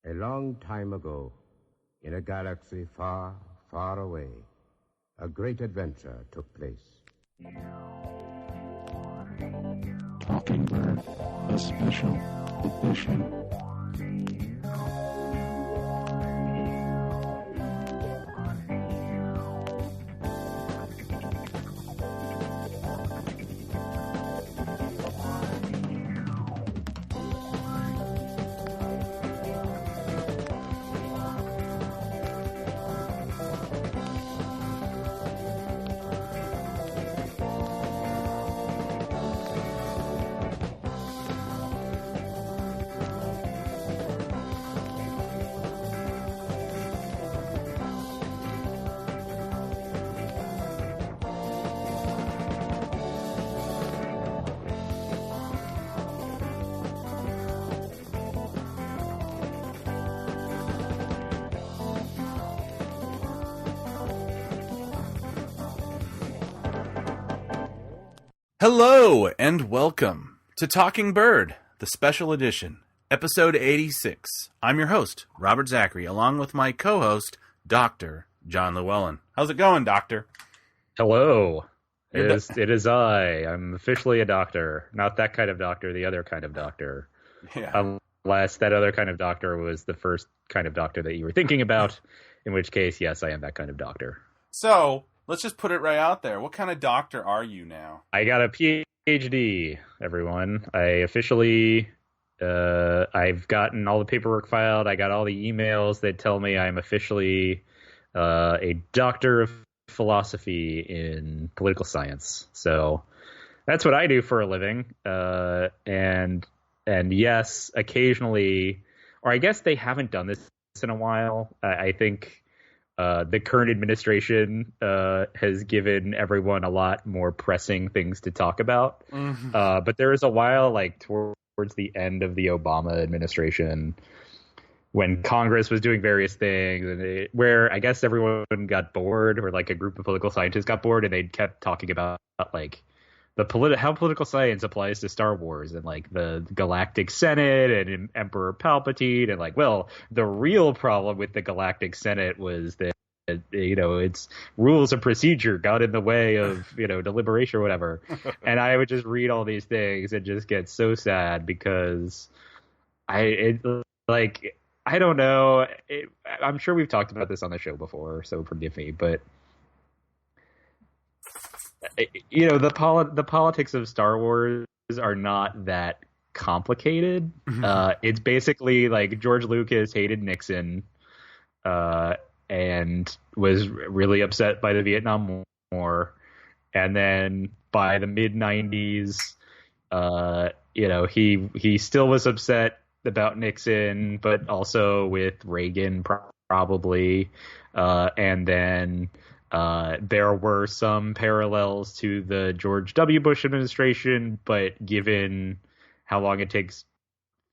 A long time ago, in a galaxy far, far away, a great adventure took place. Talking Bird, a special edition. Hello and welcome to Talking Bird, the special edition, episode 86. I'm your host, Robert Zachary, along with my co-host, Dr. John Llewellyn. How's it going, Doctor? Hello. It is I. I'm officially a doctor. Not that kind of doctor, the other kind of doctor. Yeah. Unless that other kind of doctor was the first kind of doctor that you were thinking about, in which case, yes, I am that kind of doctor. So, let's just put it right out there. What kind of doctor are you now? I got a PhD, everyone. I officially, I've gotten all the paperwork filed. I got all the emails that tell me I'm officially a doctor of philosophy in political science. So that's what I do for a living. And yes, occasionally, or I guess they haven't done this in a while. I think the current administration has given everyone a lot more pressing things to talk about. Mm-hmm. But there was a while, like towards the end of the Obama administration, when Congress was doing various things, and where I guess everyone got bored, or like a group of political scientists got bored, and they kept talking about like how political science applies to Star Wars and like the Galactic Senate and Emperor Palpatine, and like, well, the real problem with the Galactic Senate was that, you know, its rules of procedure got in the way of, you know, deliberation or whatever. And I would just read all these things and just get so sad because I don't know. I'm sure we've talked about this on the show before, so forgive me, but you know, the politics of Star Wars are not that complicated. It's basically like George Lucas hated Nixon and was really upset by the Vietnam War. And then by the mid-90s, you know, he still was upset about Nixon, but also with Reagan probably. And then there were some parallels to the George W. Bush administration, but given how long it takes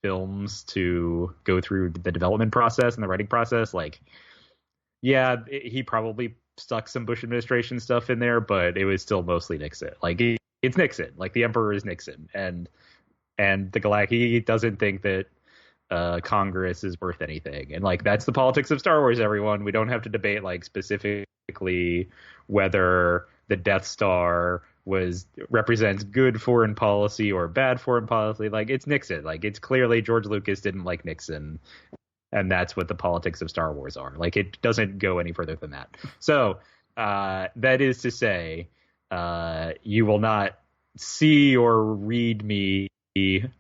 films to go through the development process and the writing process, like, yeah, he probably stuck some Bush administration stuff in there, but it was still mostly Nixon. Like, it's Nixon. Like, the emperor is Nixon. And the Galactic, he doesn't think that Congress is worth anything. And like, that's the politics of Star Wars, everyone. We don't have to debate like specifically whether the Death Star represents good foreign policy or bad foreign policy. Like, it's Nixon. Like, it's clearly George Lucas didn't like Nixon, and that's what the politics of Star Wars are. Like, it doesn't go any further than that. So that is to say, you will not see or read me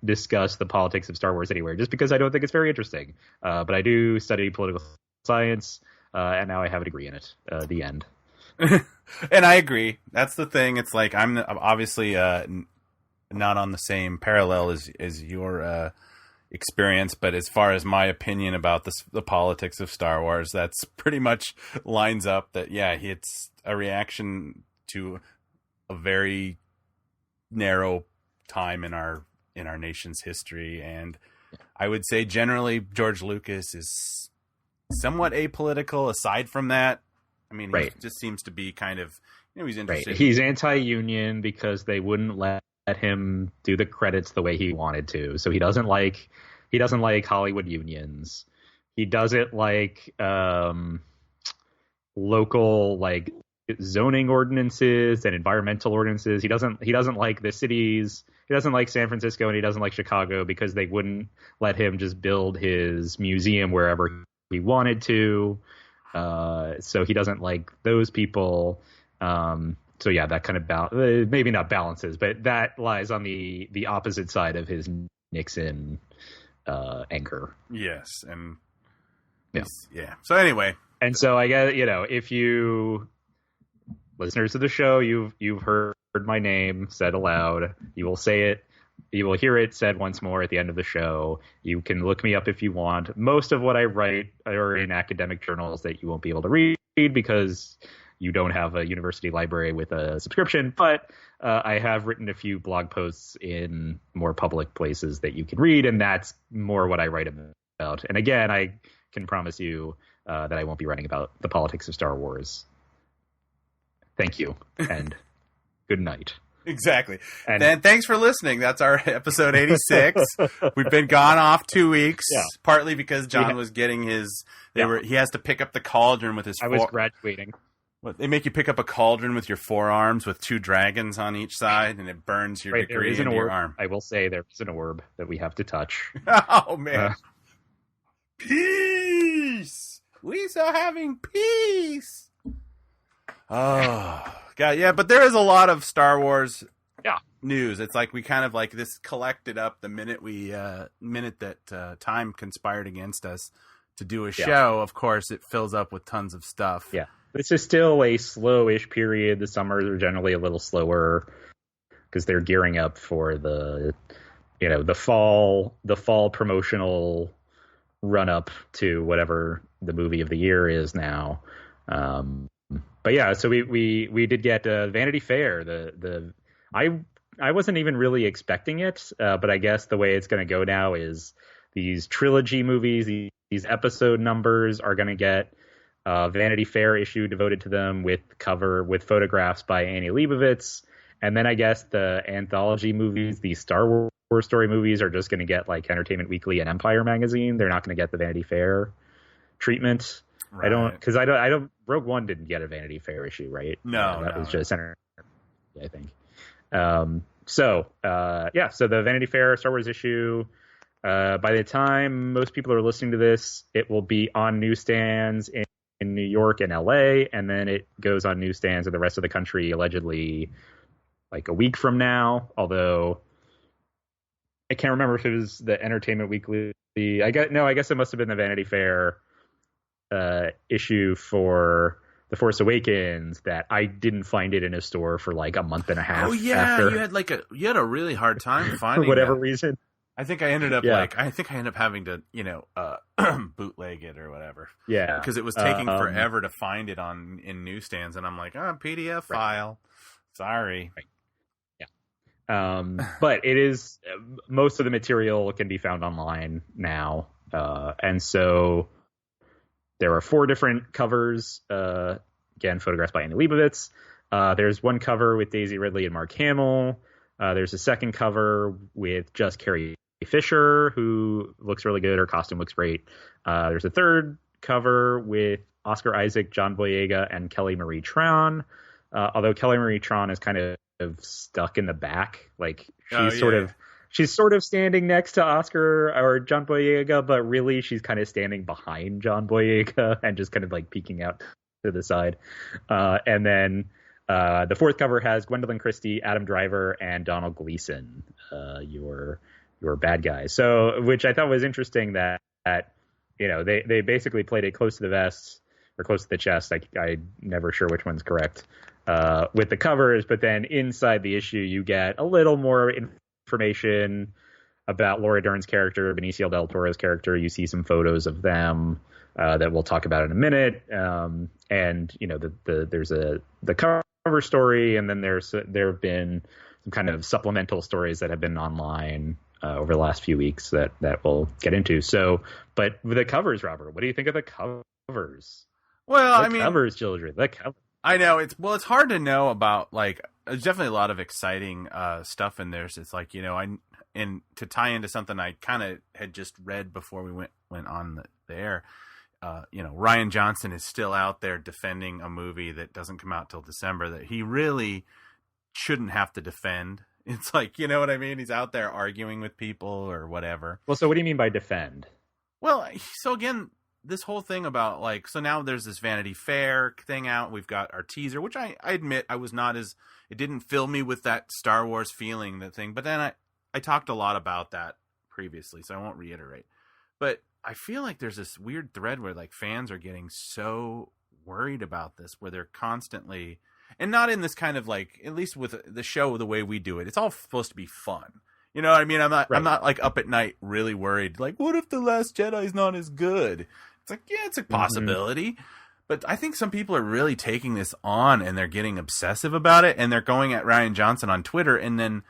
discuss the politics of Star Wars anywhere, just because I don't think it's very interesting. But I do study political science, and now I have a degree in it. The end. And I agree. That's the thing. It's like I'm obviously not on the same parallel as your experience, but as far as my opinion about the politics of Star Wars, that's pretty much lines up. That it's a reaction to a very narrow time in our nation's history, and I would say generally George Lucas is somewhat apolitical. Aside from that, I mean, he just seems to be kind of, you know, he's interested. Right. He's anti-union because they wouldn't let him do the credits the way he wanted to. So he doesn't like Hollywood unions. He doesn't like local like zoning ordinances and environmental ordinances. He doesn't like the cities. He doesn't like San Francisco, and he doesn't like Chicago because they wouldn't let him just build his museum wherever he wanted to. So he doesn't like those people. So yeah, that kind of maybe not balances, but that lies on the opposite side of his Nixon anger. Yes, and yeah. So anyway, and so I guess if you listeners of the show, you've heard my name said aloud. You will say it. You will hear it said once more at the end of the show. You can look me up if you want. Most of what I write are in academic journals that you won't be able to read because you don't have a university library with a subscription. But I have written a few blog posts in more public places that you can read, and that's more what I write about. And again, I can promise you that I won't be writing about the politics of Star Wars. Thank you, and good night. Exactly. And thanks for listening. That's our episode 86. We've been gone off 2 weeks, partly because John was getting his. He has to pick up the cauldron with his. I was graduating. They make you pick up a cauldron with your forearms with 2 dragons on each side, and it burns your degree into your arm. I will say there is an orb that we have to touch. Oh man! Peace. We are having peace. Oh God, yeah, but there is a lot of Star Wars news. It's like we kind of like this collected up the minute that time conspired against us to do a show. Of course, it fills up with tons of stuff. Yeah, this is still a slowish period. The summers are generally a little slower because they're gearing up for the fall promotional run up to whatever the movie of the year is now. But yeah, so we did get Vanity Fair. I wasn't even really expecting it, but I guess the way it's going to go now is these trilogy movies, these episode numbers are going to get Vanity Fair issue devoted to them with photographs by Annie Leibovitz, and then I guess the anthology movies, these Star Wars story movies, are just going to get like Entertainment Weekly and Empire magazine. They're not going to get the Vanity Fair treatment. Right. I don't. Rogue One didn't get a Vanity Fair issue, right? No, that was just Center, I think. So the Vanity Fair Star Wars issue. By the time most people are listening to this, it will be on newsstands in New York and LA, and then it goes on newsstands in the rest of the country allegedly like a week from now. Although I can't remember if it was the Entertainment Weekly. I guess it must have been the Vanity Fair issue for The Force Awakens that I didn't find it in a store for like a month and a half. Oh yeah, after, you had a really hard time finding for whatever that. Reason. I think I ended up having to bootleg it or whatever. Yeah, because it was taking forever to find it in newsstands, and I'm like, PDF file. Sorry. Right. But it is most of the material can be found online now, and so there are 4 different covers. Again, photographs by Annie Leibovitz. There's one cover with Daisy Ridley and Mark Hamill. There's a second cover with just Carrie Fisher, who looks really good. Her costume looks great. There's a third cover with Oscar Isaac, John Boyega, and Kelly Marie Tran. Although Kelly Marie Tran is kind of stuck in the back, like she's sort of standing next to Oscar or John Boyega, but really she's kind of standing behind John Boyega and just kind of like peeking out to the side. And then the fourth cover has Gwendolyn Christie, Adam Driver, and Donald Gleason, your bad guys. So, which I thought was interesting that they basically played it close to the vest or close to the chest. I'm never sure which one's correct. With the covers, but then inside the issue you get a little more information about Laura Dern's character, Benicio del Toro's character. You see some photos of them that we'll talk about in a minute, and there's the cover story, and then there have been some kind of supplemental stories that have been online over the last few weeks that we'll get into. So, but with the covers, Robert, what do you think of the covers? Well, covers, children, the covers. I know it's hard to know about, like, there's definitely a lot of exciting stuff in there. So it's like, and to tie into something I kind of had just read before we went on there. Ryan Johnson is still out there defending a movie that doesn't come out till December that he really shouldn't have to defend. It's like, you know what I mean? He's out there arguing with people or whatever. Well, so what do you mean by defend? Well, so again, this whole thing about like, so now there's this Vanity Fair thing out. We've got our teaser, which I admit I was not as, it didn't fill me with that Star Wars feeling, that thing. But then I talked a lot about that previously, so I won't reiterate. But I feel like there's this weird thread where like fans are getting so worried about this, where they're constantly, and not in this kind of like, at least with the show, the way we do it, it's all supposed to be fun. You know what I mean? I'm not like up at night really worried. Like, what if The Last Jedi is not as good? It's like, yeah, it's a possibility. Mm-hmm. But I think some people are really taking this on and they're getting obsessive about it. And they're going at Ryan Johnson on Twitter. And then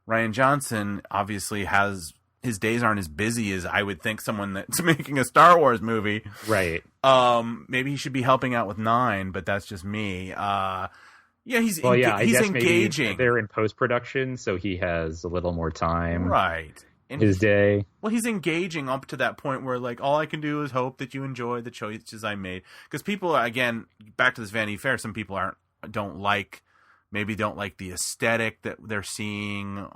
Ryan Johnson obviously his days aren't as busy as I would think someone that's making a Star Wars movie. Right. Maybe he should be helping out with 9, but that's just me. Yeah, he's engaging. Maybe they're in post-production, so he has a little more time. Right. And his day. Well, he's engaging up to that point where, like, all I can do is hope that you enjoy the choices I made. Because people, again, back to this Vanity Fair, some people don't like the aesthetic that they're seeing.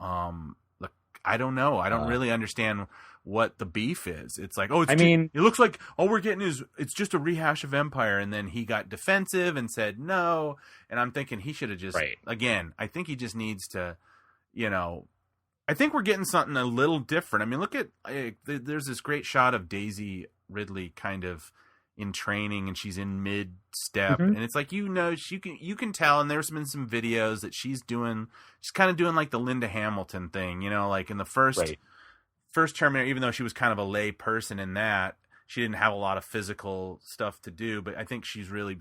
Look, I don't know. I don't really understand what the beef is. It's like, it looks like all we're getting is it's just a rehash of Empire, and then he got defensive and said no, and I'm thinking he should have just again. I think he just needs to, I think we're getting something a little different. I mean, look at there's this great shot of Daisy Ridley kind of in training, and she's in mid step, and it's like you can tell, and there's been some videos that she's kind of doing like the Linda Hamilton thing, like in the first Terminator, even though she was kind of a lay person in that, she didn't have a lot of physical stuff to do. But I think she's really,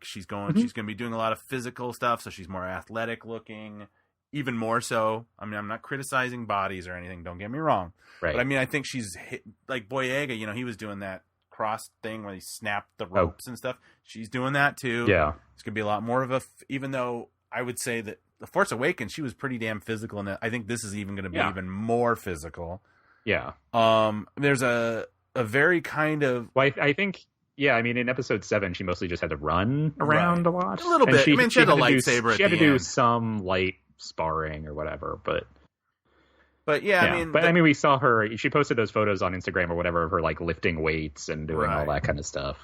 she's going to be doing a lot of physical stuff. So she's more athletic looking, even more so. I mean, I'm not criticizing bodies or anything. Don't get me wrong. Right. But I mean, I think she's like Boyega, he was doing that cross thing where he snapped the ropes and stuff. She's doing that too. Yeah. It's going to be a lot more of even though I would say that The Force Awakens, she was pretty damn physical, and I think this is even going to be even more physical. Yeah. There's a very kind of... Well, I think, I mean, in Episode 7, she mostly just had to run around a lot. A little bit. She had a lightsaber She had to do some light sparring or whatever, but... But I mean, we saw her... She posted those photos on Instagram or whatever of her, like, lifting weights and doing all that kind of stuff.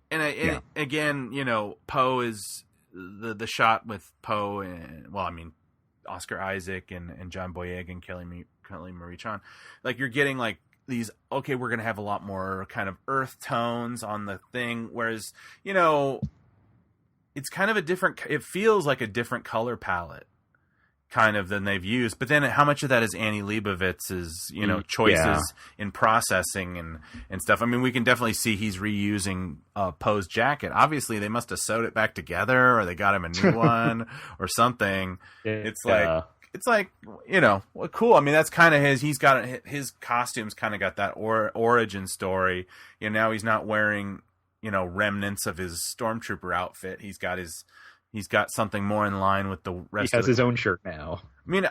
And again, Poe is... The shot with Poe and Oscar Isaac and John Boyega and Kelly Marie Tran, like you're getting like these. Okay, we're gonna have a lot more kind of earth tones on the thing, whereas it's kind of a different. It feels like a different color palette, kind of than they've used. But then how much of that is Annie Leibovitz's choices in processing and stuff? I mean, we can definitely see he's reusing Poe's jacket. Obviously, they must have sewed it back together, or they got him a new one or something. It's like well, cool. I mean, that's kind of his costumes kind of got that origin story. Now he's not wearing remnants of his stormtrooper outfit. He's got something more in line with the rest. He has his own shirt now. I mean,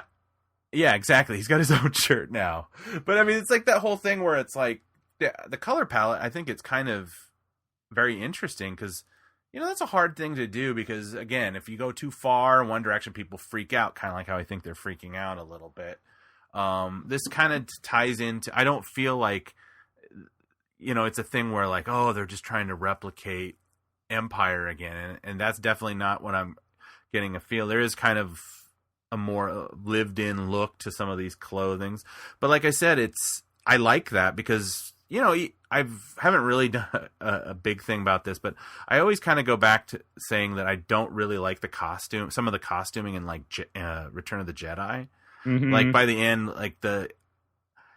yeah, exactly. He's got his own shirt now. But I mean, it's like that whole thing where it's like the color palette. I think it's kind of very interesting because that's a hard thing to do because again, if you go too far in one direction, people freak out. Kind of like how I think they're freaking out a little bit. This kind of ties into. I don't feel like it's a thing where like they're just trying to replicate Empire again, and that's definitely not what I'm getting a feel. There is kind of a more lived in look to some of these clothings, but like I said, I like that because I haven't really done a big thing about this, but I always kind of go back to saying that I don't really like some of the costuming in like Return of the Jedi. Mm-hmm. Like by the end, like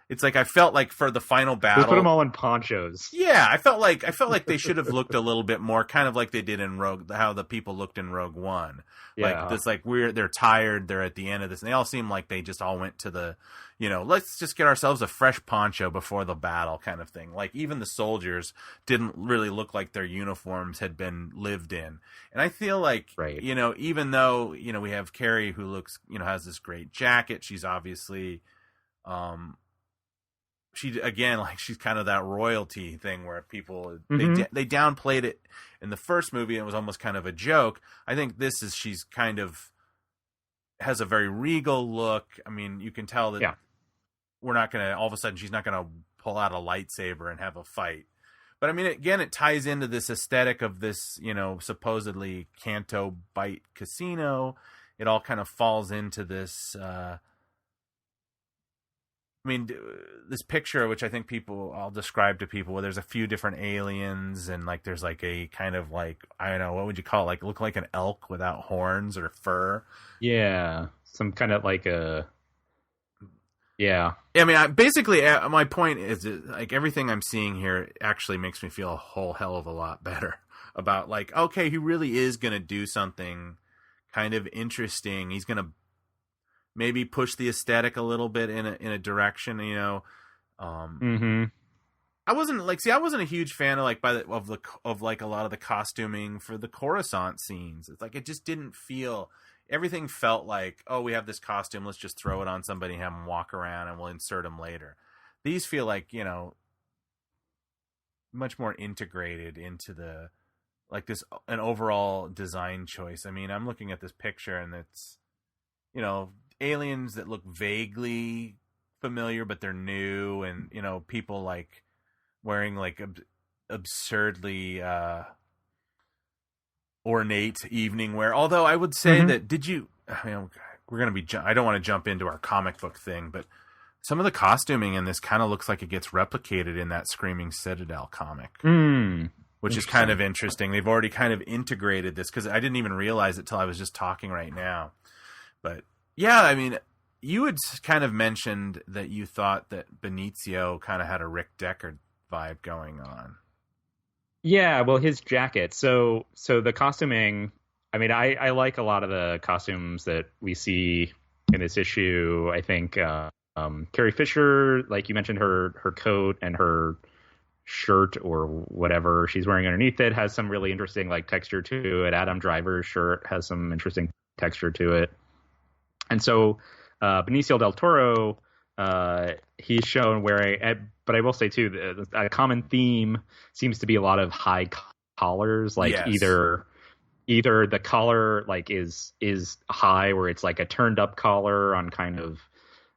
it's like I felt like for the final battle, they put them all in ponchos. Yeah, I felt like they should have looked a little bit more, kind of like they did in how the people looked in Rogue One. Yeah. Like this, like they're tired, they're at the end of this, and they all seem like they just all went to the, let's just get ourselves a fresh poncho before the battle, kind of thing. Like even the soldiers didn't really look like their uniforms had been lived in, and I feel like, even though we have Carrie who looks, has this great jacket, she's obviously, she again, like, she's kind of that royalty thing where people they downplayed it in the first movie and it was almost kind of a joke. I think she's kind of has a very regal look. I mean, you can tell that we're not going to, all of a sudden she's not going to pull out a lightsaber and have a fight. But I mean, again, it ties into this aesthetic of this, you know, supposedly Canto Bight casino. It all kind of falls into this, I mean, this picture, which I think I'll describe to people, where there's a few different aliens and like there's like a kind of like, I don't know, what would you call it? Like look like an elk without horns or fur. Yeah, some kind of like a. Yeah. I mean, basically, my point is like everything I'm seeing here actually makes me feel a whole hell of a lot better about like, okay, he really is going to do something kind of interesting. He's going to maybe push the aesthetic a little bit in a direction, you know. I wasn't a huge fan of like of like a lot of the costuming for the Coruscant scenes. It's like it just didn't feel. Everything felt like, oh, we have this costume, let's just throw it on somebody, have them walk around, and we'll insert them later. These feel like, you know, much more integrated into the like this an overall design choice. I mean, I'm looking at this picture and it's, you know, aliens that look vaguely familiar, but they're new, and you know, people like wearing like absurdly ornate evening wear. Although I would say that, we're gonna be. I don't want to jump into our comic book thing, but some of the costuming in this kind of looks like it gets replicated in that Screaming Citadel comic, which is kind of interesting. They've already kind of integrated this because I didn't even realize it till I was just talking right now, but. Yeah, I mean, you had kind of mentioned that you thought that Benicio kind of had a Rick Deckard vibe going on. Yeah, well, his jacket. So the costuming, I mean, I like a lot of the costumes that we see in this issue. I think Carrie Fisher, like you mentioned, her coat and her shirt or whatever she's wearing underneath it has some really interesting like texture to it. Adam Driver's shirt has some interesting texture to it. And so Benicio del Toro, he's shown wearing, but I will say too, a common theme seems to be a lot of high collars, like either the collar like is high, where it's like a turned up collar on kind of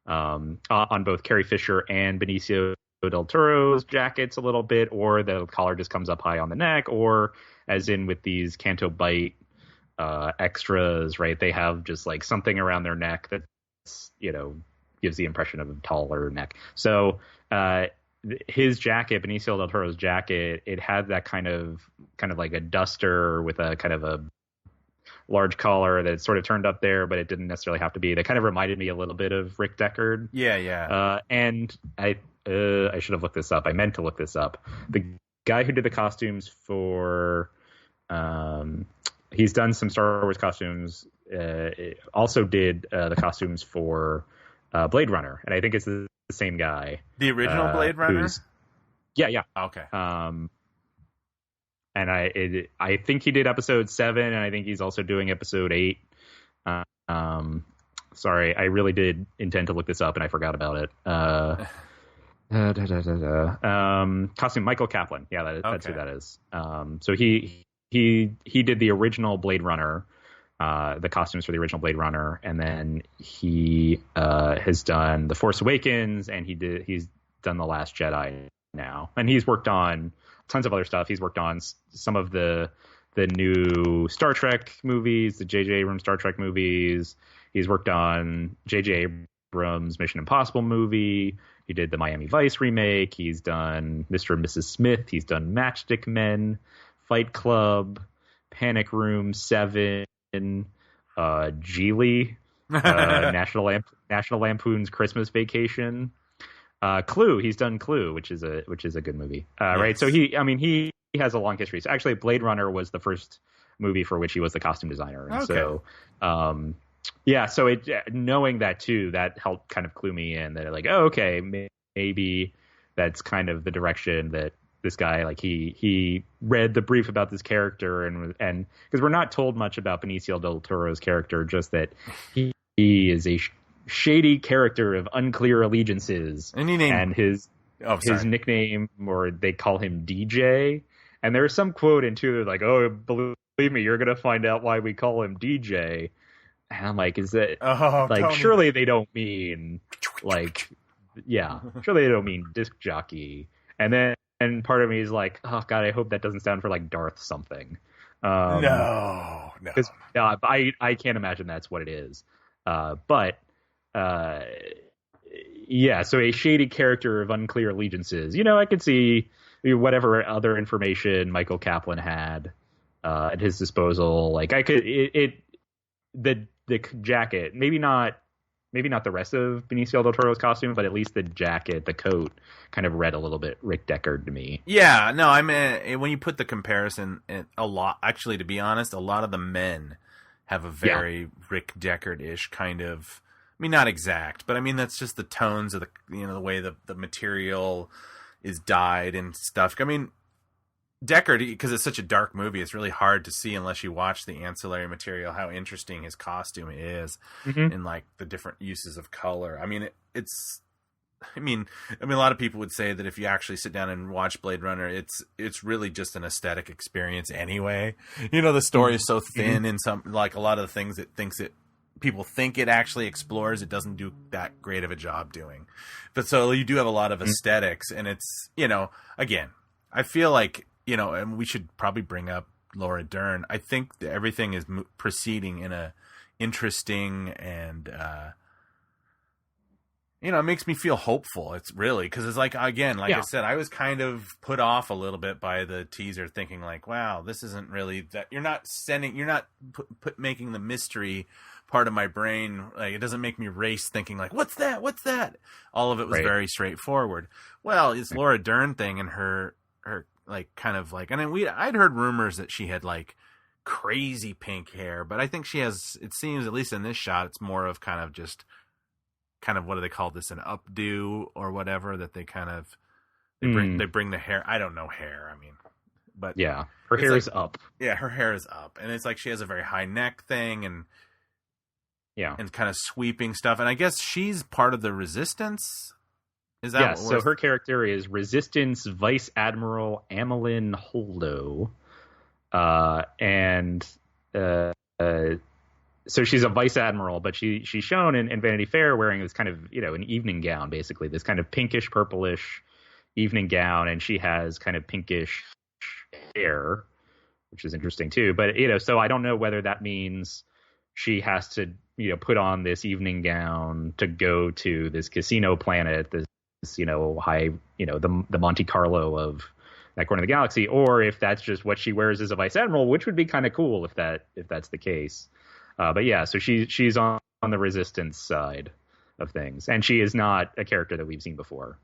on both Carrie Fisher and Benicio del Toro's jackets a little bit, or the collar just comes up high on the neck, or as in with these Canto Bight extras, right? They have just like something around their neck that's, you know, gives the impression of a taller neck. So his jacket, Benicio del Toro's jacket, it had that kind of like a duster with a kind of a large collar that sort of turned up there, but it didn't necessarily have to be. That kind of reminded me a little bit of Rick Deckard. Yeah. And I should have looked this up. I meant to look this up. The guy who did the costumes for he's done some Star Wars costumes. Also did the costumes for Blade Runner, and I think it's the same guy. The original Blade Runner. Yeah. Okay. And I think he did episode 7, and I think he's also doing episode 8. Sorry, I really did intend to look this up, and I forgot about it. Costume Michael Kaplan. Yeah, that's who that is. So he did the original Blade Runner, the costumes for the original Blade Runner, and then he has done The Force Awakens, and he's done The Last Jedi now, and he's worked on tons of other stuff. He's worked on some of the new Star Trek movies, the J.J. Abrams Star Trek movies. He's worked on J.J. Abrams' Mission Impossible movie. He did the Miami Vice remake. He's done Mr. and Mrs. Smith. He's done Matchstick Men, Fight Club, Panic Room 7, Geely, National Lampoon's Christmas Vacation, Clue. He's done Clue, which is a good movie, right? So he has a long history. So actually, Blade Runner was the first movie for which he was the costume designer, and so so knowing that too, that helped kind of clue me in that, like, oh, okay, maybe that's kind of the direction that this guy, like, he read the brief about this character, and because we're not told much about Benicio del Toro's character, just that he is a shady character of unclear allegiances, and his his nickname, or they call him DJ. And there's some quote in two, like, "Oh, believe me, you're gonna find out why we call him DJ." And I'm like, is that like, Tony. Surely they don't mean like, yeah, surely they don't mean disc jockey. And then part of me is like, oh god, I hope that doesn't stand for like Darth something. No, because I can't imagine that's what it is. But yeah, so a shady character of unclear allegiances. I could see whatever other information Michael Kaplan had at his disposal. Like I could the jacket, maybe not the rest of Benicio del Toro's costume, but at least the jacket, the coat, kind of read a little bit Rick Deckard to me. Yeah, no, I mean, when you put the comparison, a lot, actually, to be honest, a lot of the men have a very Rick Deckard-ish kind of, I mean, not exact, but I mean, that's just the tones of the way the material is dyed and stuff. I mean, Deckard, because it's such a dark movie, it's really hard to see unless you watch the ancillary material how interesting his costume is, and like the different uses of color. I mean, I mean, a lot of people would say that if you actually sit down and watch Blade Runner, it's really just an aesthetic experience anyway. The story is so thin, and some, like, a lot of the things that people think it actually explores, it doesn't do that great of a job doing. But so you do have a lot of aesthetics, and it's, again, I feel like, and we should probably bring up Laura Dern. I think that everything is proceeding in a interesting and, it makes me feel hopeful. It's really, because it's like, again, like I said, I was kind of put off a little bit by the teaser, thinking like, wow, this isn't really that. You're not making the mystery part of my brain, like, it doesn't make me race thinking like, what's that? All of it was very straightforward. Well, it's Laura Dern thing and her like, kind of like, and then I'd heard rumors that she had like crazy pink hair, but I think she has, it seems, at least in this shot, it's more of kind of just what do they call this, an updo or whatever, that they kind of they bring the hair, I don't know hair, I mean, but yeah, her hair is up. Yeah, her hair is up, and it's like she has a very high neck thing, and and kind of sweeping stuff, and I guess she's part of the Resistance. Is that so her character is Resistance Vice Admiral Amelin Holdo, and so she's a vice admiral, but she's shown in Vanity Fair wearing this kind of, an evening gown, basically this kind of pinkish purplish evening gown, and she has kind of pinkish hair, which is interesting too. But so I don't know whether that means she has to put on this evening gown to go to this casino planet, this high, the Monte Carlo of that corner of the galaxy, or if that's just what she wears as a vice admiral, which would be kind of cool if that's the case. But yeah, so she's on the Resistance side of things, and she is not a character that we've seen before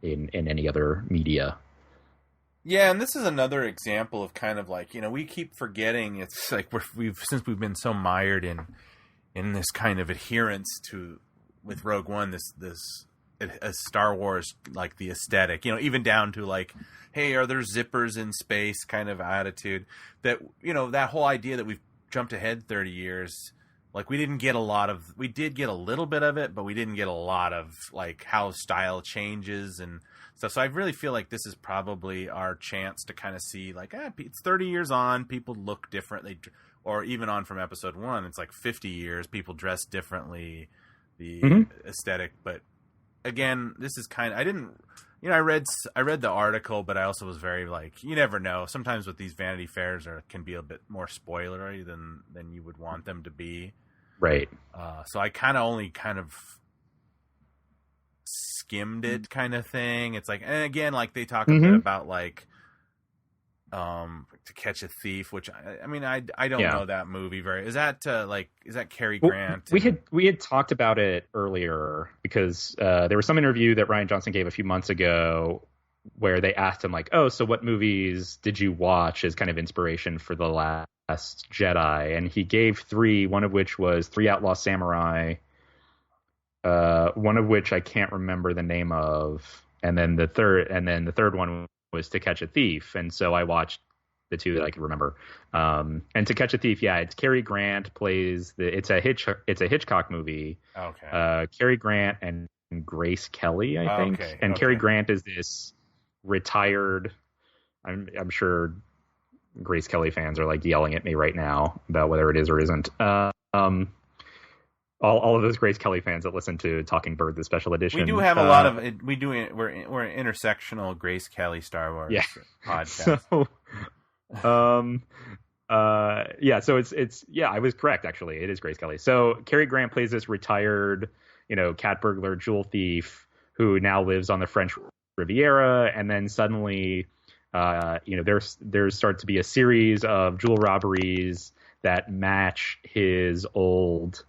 in any other media. Yeah, and this is another example of kind of like, we keep forgetting. It's like we've been so mired in this kind of adherence to, with Rogue One, this Star Wars, like the aesthetic, even down to like, hey, are there zippers in space kind of attitude, that, that whole idea that we've jumped ahead 30 years, like we did get a little bit of it, but we didn't get a lot of like how style changes and stuff. So I really feel like this is probably our chance to kind of see like, it's 30 years on, people look differently, or even on from episode 1, it's like 50 years, people dress differently, the aesthetic. But again, this is kind of, I read the article, but I also was very like, you never know. Sometimes with these Vanity Fairs can be a bit more spoilery than you would want them to be. Right. So I only skimmed it kind of thing. It's like, and again, like they talk a bit about like, To Catch a Thief, which I don't know that movie very. Is that Cary Grant? We had talked about it earlier because there was some interview that Rian Johnson gave a few months ago where they asked him like, oh, so what movies did you watch as kind of inspiration for The Last Jedi? And he gave 3, one of which was 3 Outlaw Samurai, one of which I can't remember the name of, and then the third one was To Catch a Thief. And so I watched the 2 that I could remember. And To Catch a Thief, it's Cary Grant plays it's a Hitchcock movie. Okay. Cary Grant and Grace Kelly, I think. Okay, And okay. Cary Grant is this retired. I'm sure Grace Kelly fans are like yelling at me right now about whether it is or isn't. All of those Grace Kelly fans that listen to Talking Bird, the special edition. We do have a lot of it. We're an intersectional Grace Kelly Star Wars podcast. So it's I was correct, actually. It is Grace Kelly. So Cary Grant plays this retired, cat burglar, jewel thief who now lives on the French Riviera, and then suddenly there starts to be a series of jewel robberies that match his old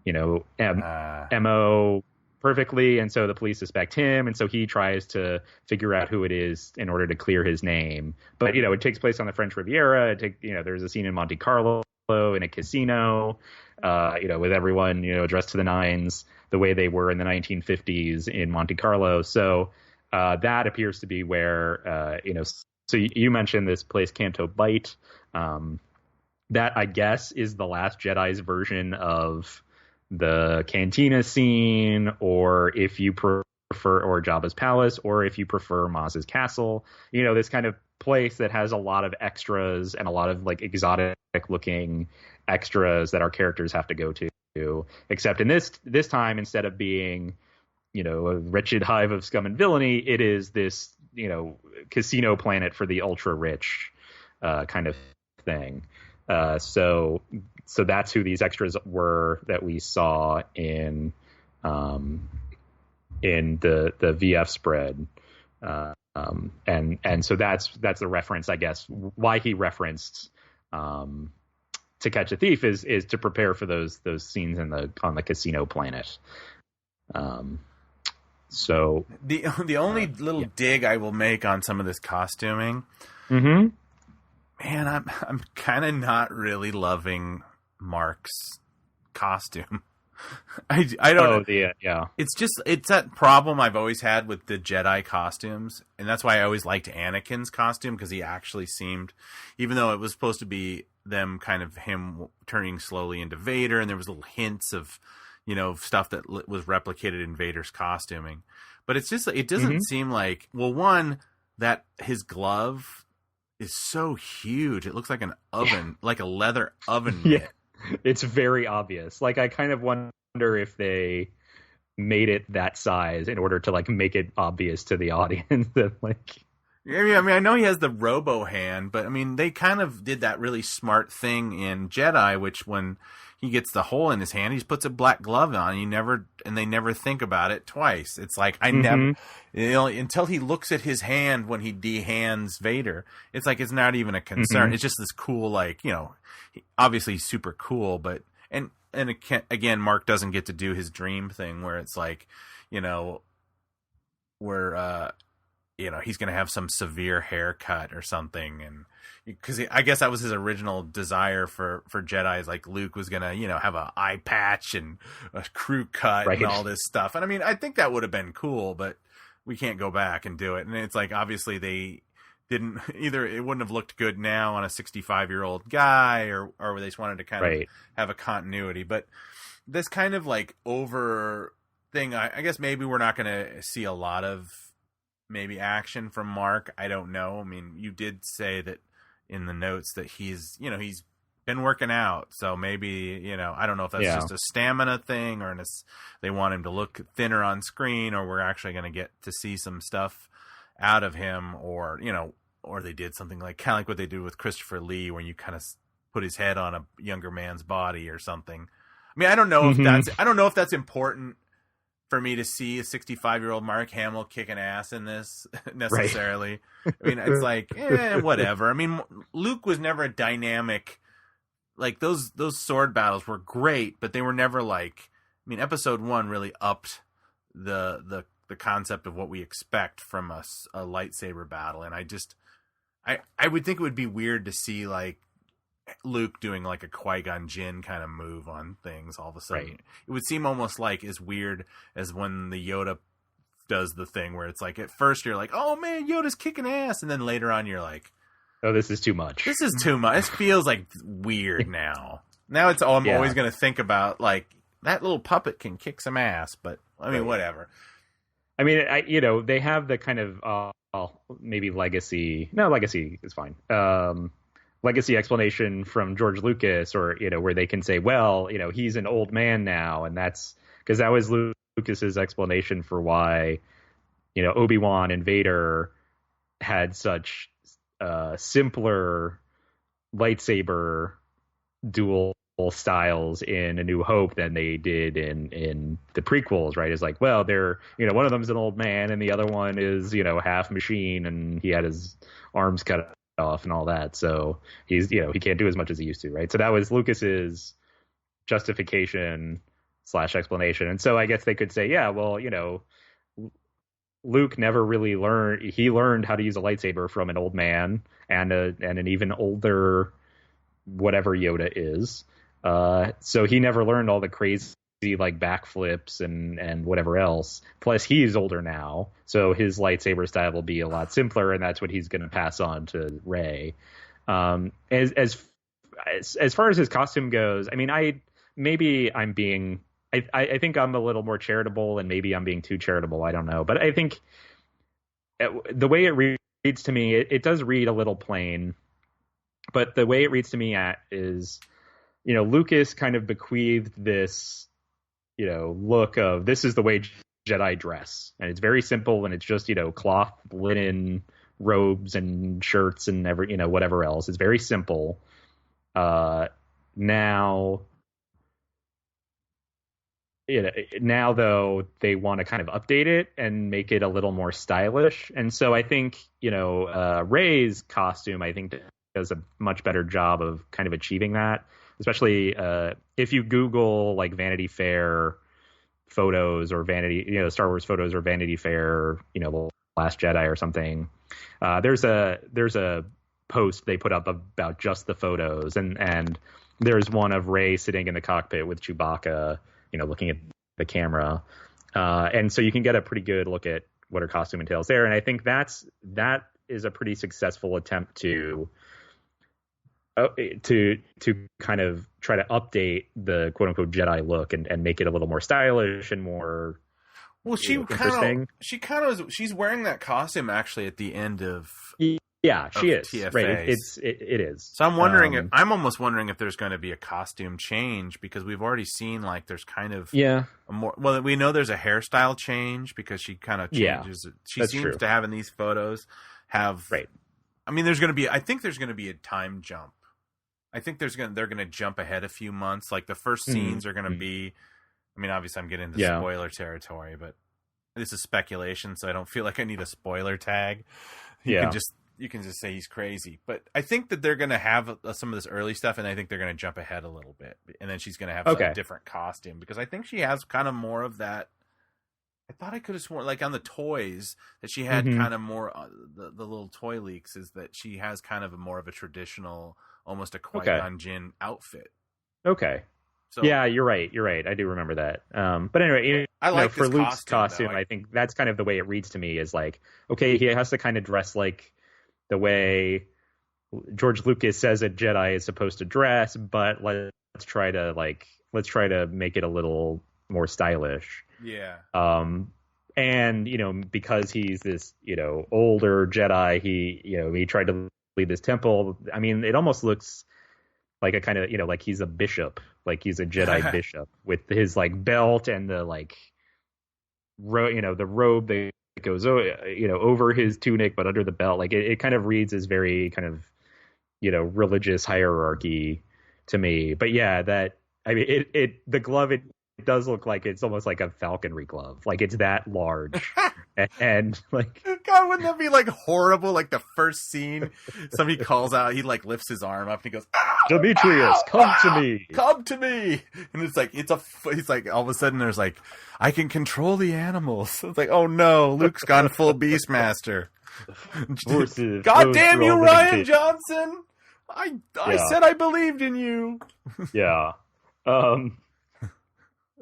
MO perfectly, and so the police suspect him, and so he tries to figure out who it is in order to clear his name. But it takes place on the French Riviera. There's a scene in Monte Carlo in a casino, with everyone dressed to the nines the way they were in the 1950s in Monte Carlo. So that appears to be where So you mentioned this place Canto Bight. That I guess is the Last Jedi's version of the cantina scene, or if you prefer, or Jabba's palace, or if you prefer Maz's castle. This kind of place that has a lot of extras and a lot of like exotic looking extras that our characters have to go to. Except in this time, instead of being a wretched hive of scum and villainy, it is this casino planet for the ultra rich kind of thing. So that's who these extras were that we saw in the VF spread. And so that's the reference, I guess, why he referenced To Catch a Thief is to prepare for those scenes on the casino planet. So the only little dig I will make on some of this costuming, mm-hmm. Man, I'm kind of not really loving Mark's costume. I don't. Yeah. It's that problem I've always had with the Jedi costumes, and that's why I always liked Anakin's costume, because he actually seemed, even though it was supposed to be them kind of him turning slowly into Vader, and there was little hints of stuff that was replicated in Vader's costuming, but it doesn't mm-hmm. seem like, well, one, that his glove is so huge. It looks like an oven, like a leather oven mitt. It's very obvious. Like, I kind of wonder if they made it that size in order to like make it obvious to the audience that like. I mean, I know he has the robo hand, but I mean, they kind of did that really smart thing in Jedi, which when he gets the hole in his hand, he just puts a black glove on. And they never think about it twice. It's like mm-hmm. until he looks at his hand when he de-hands Vader, it's like it's not even a concern. Mm-hmm. It's just this cool, like, obviously super cool, but and again, Mark doesn't get to do his dream thing where it's like, where he's going to have some severe haircut or something, and because I guess that was his original desire for Jedi, is like Luke was going to have an eye patch and a crew cut and all this stuff. And I mean, I think that would have been cool, but we can't go back and do it. And it's like, obviously they didn't either. It wouldn't have looked good now on a 65-year-old guy, or they just wanted to kind of have a continuity. But this kind of like over thing, I guess maybe we're not going to see a lot of maybe action from Mark. I don't know. I mean, you did say that in the notes that he's been working out, so maybe I don't know if that's just a stamina thing, or they want him to look thinner on screen, or we're actually going to get to see some stuff out of him, or they did something kind of like what they did with Christopher Lee, where you kind of put his head on a younger man's body or something. I mean, I don't know if that's important for me to see a 65-year-old Mark Hamill kicking ass in this necessarily. Right. I mean, it's like, whatever. I mean, Luke was never a dynamic, like those sword battles were great, but they were never like, I mean, episode 1 really upped the concept of what we expect from a lightsaber battle. And I would think it would be weird to see like Luke doing like a Qui-Gon Jinn kind of move on things all of a sudden. Right. It would seem almost like as weird as when the Yoda does the thing where it's like, at first you're like, oh man, Yoda's kicking ass. And then later on you're like, oh, this is too much. This is too much. This feels like weird now. Now I'm always going to think about like that little puppet can kick some ass, but I mean, whatever. I mean, they have the kind of maybe legacy. No, legacy is fine. Legacy explanation from George Lucas, or where they can say, well, he's an old man now, and that's because that was Lucas's explanation for why Obi-Wan and Vader had such simpler lightsaber dual styles in A New Hope than they did in the prequels, right? It's like, well, they're one of them's an old man and the other one is half machine and he had his arms cut off and all that, so he's he can't do as much as he used to, right? So that was Lucas's justification / explanation. And so I guess they could say, yeah, well, Luke never really learned. He learned how to use a lightsaber from an old man and an even older whatever Yoda is. So he never learned all the crazy like backflips and whatever else. Plus he's older now, so his lightsaber style will be a lot simpler, and that's what he's going to pass on to Rey. As far as his costume goes, I mean, I think I'm a little more charitable, and maybe I'm being too charitable. I don't know, but I think the way it reads to me, it does read a little plain. But the way it reads to me is, Lucas kind of bequeathed this, look of this is the way Jedi dress, and it's very simple, and it's just cloth linen robes and shirts and whatever else. It's very simple. Now though they want to kind of update it and make it a little more stylish, and so I think Rey's costume I think does a much better job of kind of achieving that, especially if you Google like Vanity Fair photos or Star Wars photos or Vanity Fair The Last Jedi or something. There's a post they put up about just the photos, and there's one of Rey sitting in the cockpit with Chewbacca looking at the camera, and so you can get a pretty good look at what her costume entails there. And I think that is a pretty successful attempt to kind of try to update the quote unquote Jedi look and make it a little more stylish and more interesting. She's wearing that costume actually at the end of she is TFA. Right. It is. So I'm wondering I'm almost wondering if there's going to be a costume change, because we've already seen like there's kind of we know there's a hairstyle change because she kind of changes it. She seems to have in these photos have right. I mean, I think there's going to be a time jump. I think they're going to jump ahead a few months. Like the first scenes are going to be, I mean, obviously I'm getting into spoiler territory, but this is speculation, so I don't feel like I need a spoiler tag. You can just say he's crazy. But I think that they're going to have some of this early stuff, and I think they're going to jump ahead a little bit. And then she's going to have a different costume, because I think she has kind of more of that. I thought I could have sworn, like on the toys, that she had kind of more, the little toy leaks, is that she has kind of more of a traditional, almost a Qui-Gon Jinn outfit. Okay. So, yeah, you're right. I do remember that. But anyway, I like for Luke's costume, though. I think that's kind of the way it reads to me, is like, okay, he has to kind of dress like the way George Lucas says a Jedi is supposed to dress, but let's try to make it a little more stylish. Yeah. And because he's this older Jedi, he tried to lead this temple. I mean, it almost looks like a kind of like he's a bishop, like he's a Jedi bishop with his like belt and the like the robe that goes over his tunic but under the belt. Like it kind of reads as very kind of religious hierarchy to me. But yeah, that I mean the glove, it does look like it's almost like a falconry glove, like it's that large. and like, God, wouldn't that be like horrible? Like the first scene, somebody calls out, he like lifts his arm up and he goes, Demetrius, come to me, come to me. And it's like, he's like, all of a sudden there's like, I can control the animals. It's like, oh no, Luke's gone full Beastmaster. God damn you, Ryan Johnson. I said I believed in you. Yeah.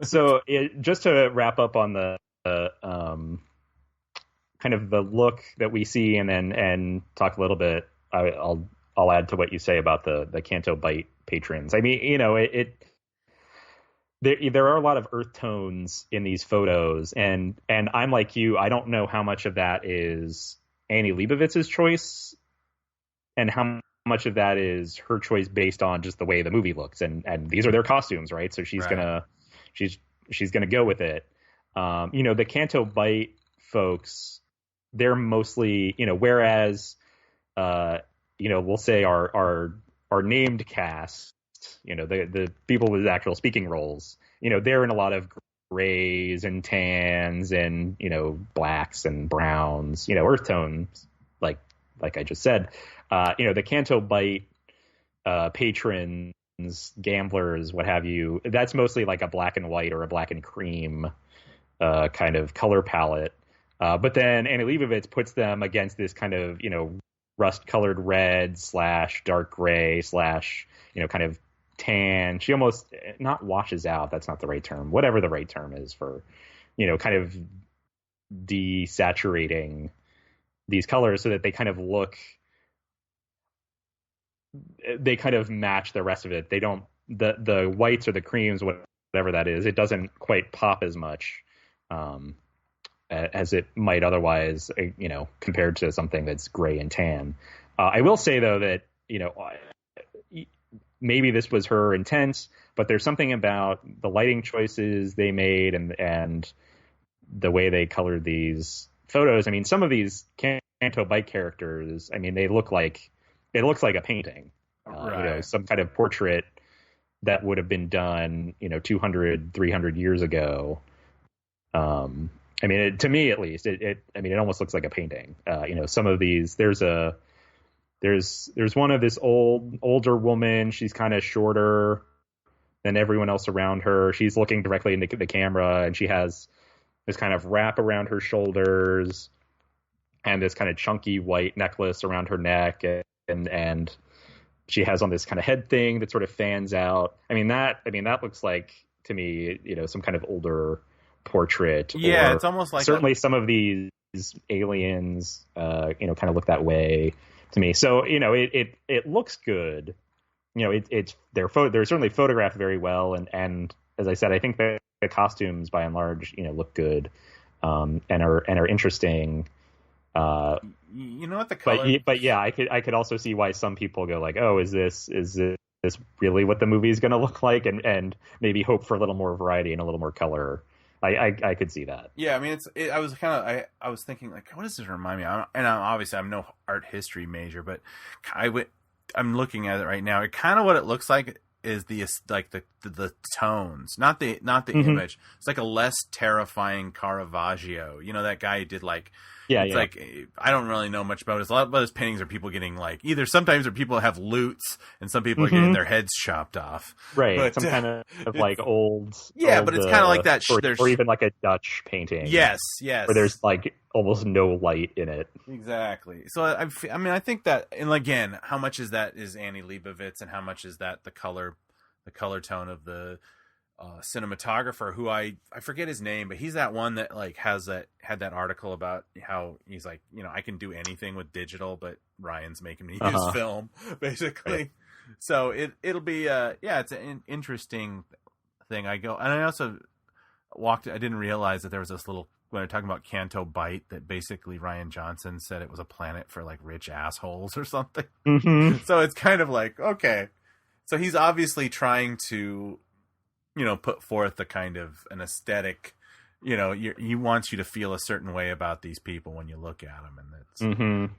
So just to wrap up on the kind of the look that we see, and talk a little bit, I'll add to what you say about the Canto Bight patrons. I mean, there are a lot of earth tones in these photos, and I'm like you, I don't know how much of that is Annie Leibovitz's choice and how much of that is her choice based on just the way the movie looks, and these are their costumes, right? So she's gonna go with it. The Canto Bight folks, they're mostly, whereas we'll say our named cast, the people with actual speaking roles, they're in a lot of grays and tans and blacks and browns, earth tones, like I just said. The Canto Bight patrons, gamblers, what have you, that's mostly like a black and white or a black and cream kind of color palette. But then Annie Leibovitz puts them against this kind of, rust-colored red / dark gray / kind of tan. She almost not washes out. That's not the right term. Whatever the right term is for, kind of desaturating these colors so that they kind of match the rest of it. They don't, the whites or the creams, whatever that is, it doesn't quite pop as much as it might otherwise, compared to something that's gray and tan. I will say, though, that, maybe this was her intent, but there's something about the lighting choices they made and the way they colored these photos. I mean, some of these Canto Bight characters, I mean, it looks like a painting, right. Some kind of portrait that would have been done, 200, 300 years ago. I mean, to me, at least, it almost looks like a painting. Some of these, there's one of this older woman. She's kind of shorter than everyone else around her. She's looking directly into the camera, and she has this kind of wrap around her shoulders and this kind of chunky white necklace around her neck, and she has on this kind of head thing that sort of fans out. That looks like, to me, some kind of older portrait. Yeah, it's almost like certainly some of these aliens, kind of look that way to me. So it looks good. They're certainly photographed very well, and as I said, I think that the costumes by and large, look good, and are interesting. What the color? But yeah, I could also see why some people go like, oh, is this really what the movie is going to look like, and maybe hope for a little more variety and a little more color. I could see that. Yeah, I mean, I was thinking, like, what does this remind me of? Obviously I'm no art history major, but I'm looking at it right now. It kind of, what it looks like is the tones, not the image. It's like a less terrifying Caravaggio. That guy who did like. Yeah, it's like, I don't really know much about it. A lot of his paintings are people getting like, either sometimes are people have loots and some people are getting their heads chopped off. Right. But, some kind of like old. Yeah, old, but it's kind of like that. Or even like a Dutch painting. Yes. Where there's like almost no light in it. Exactly. So I think that, and again, how much is Annie Leibovitz and how much is that the color tone of the cinematographer, who I forget his name, but he's that one that like had that article about how he's like, I can do anything with digital, but Ryan's making me use film, basically. Right. So it'll be it's an interesting thing. I also I didn't realize that there was this little, when they're talking about Canto Bight, that basically Ryan Johnson said it was a planet for like rich assholes or something. So it's kind of like, okay, so he's obviously trying to put forth the kind of an aesthetic, he wants you to feel a certain way about these people when you look at them. And it's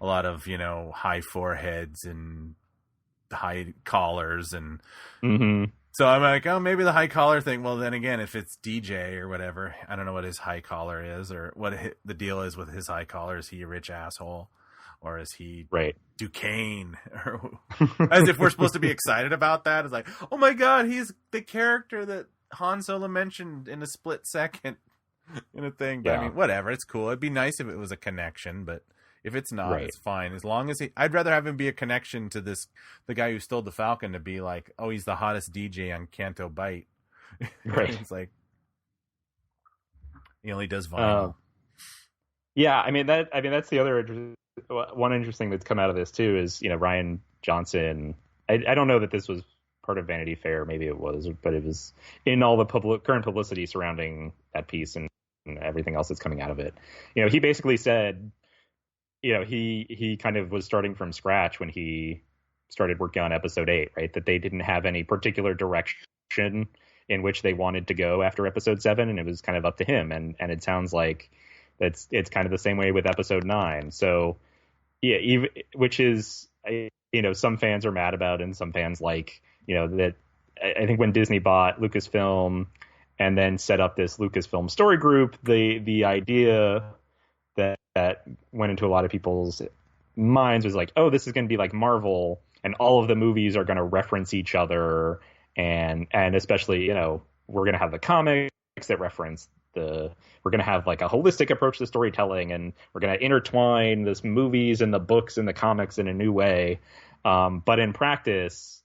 a lot of, high foreheads and high collars. And so I'm like, oh, maybe the high collar thing. Well, then again, if it's DJ or whatever, I don't know what his high collar is or what the deal is with his high collar. Is he a rich asshole? Or is he Duquesne? As if we're supposed to be excited about that. It's like, oh my God, he's the character that Han Solo mentioned in a split second in a thing. But I mean, whatever, it's cool. It'd be nice if it was a connection, but if it's not, it's fine. As long as I'd rather have him be a connection to the guy who stole the Falcon, to be like, oh, he's the hottest DJ on Canto Bight. Right. It's like, he only does vinyl. That's the other one interesting that's come out of this too is, Ryan Johnson. I don't know that this was part of Vanity Fair, maybe it was, but it was in all the current publicity surrounding that piece and everything else that's coming out of it. He basically said, he kind of was starting from scratch when he started working on episode 8, right? That they didn't have any particular direction in which they wanted to go after episode 7, and it was kind of up to him. And it sounds like it's kind of the same way with episode 9. So yeah, which is, some fans are mad about, and some fans like, that. I think when Disney bought Lucasfilm and then set up this Lucasfilm story group, the idea that went into a lot of people's minds was like, oh, this is going to be like Marvel, and all of the movies are going to reference each other, and especially, we're going to have the comics that reference we're going to have like a holistic approach to storytelling, and we're going to intertwine this movies and the books and the comics in a new way. But in practice,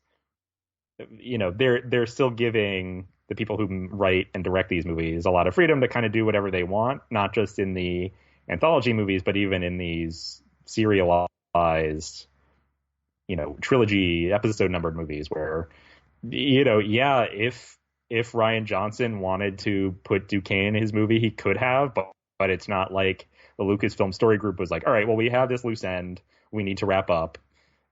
they're still giving the people who write and direct these movies a lot of freedom to kind of do whatever they want, not just in the anthology movies, but even in these serialized, trilogy episode numbered movies where, if Rian Johnson wanted to put Duquesne in his movie, he could have, but it's not like the Lucasfilm story group was like, all right, well, we have this loose end, we need to wrap up,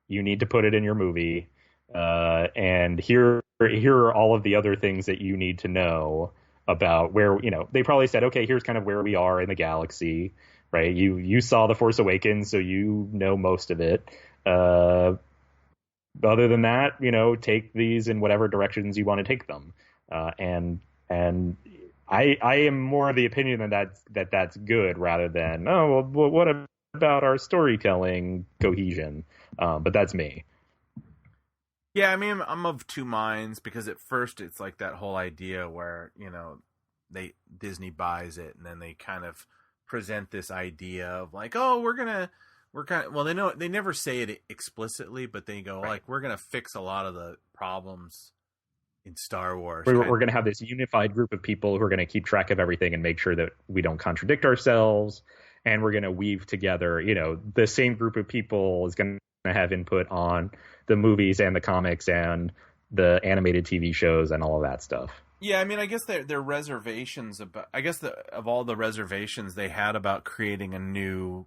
you need to put it in your movie, and here are all of the other things that you need to know about where, they probably said, okay, here's kind of where we are in the galaxy, right? You saw The Force Awakens, so you know most of it. Other than that, take these in whatever directions you want to take them. And I am more of the opinion that that's good, rather than, oh, well, what about our storytelling cohesion? But that's me. Yeah, I mean, I'm of two minds, because at first it's like that whole idea where, Disney buys it, and then they kind of present this idea of like, oh, they never say it explicitly, but they go, right, like, we're going to fix a lot of the problems in Star Wars. We're going to have this unified group of people who are going to keep track of everything and make sure that we don't contradict ourselves. And we're going to weave together, the same group of people is going to have input on the movies and the comics and the animated TV shows and all of that stuff. Yeah, I mean, I guess their reservations about, of all the reservations they had about creating a new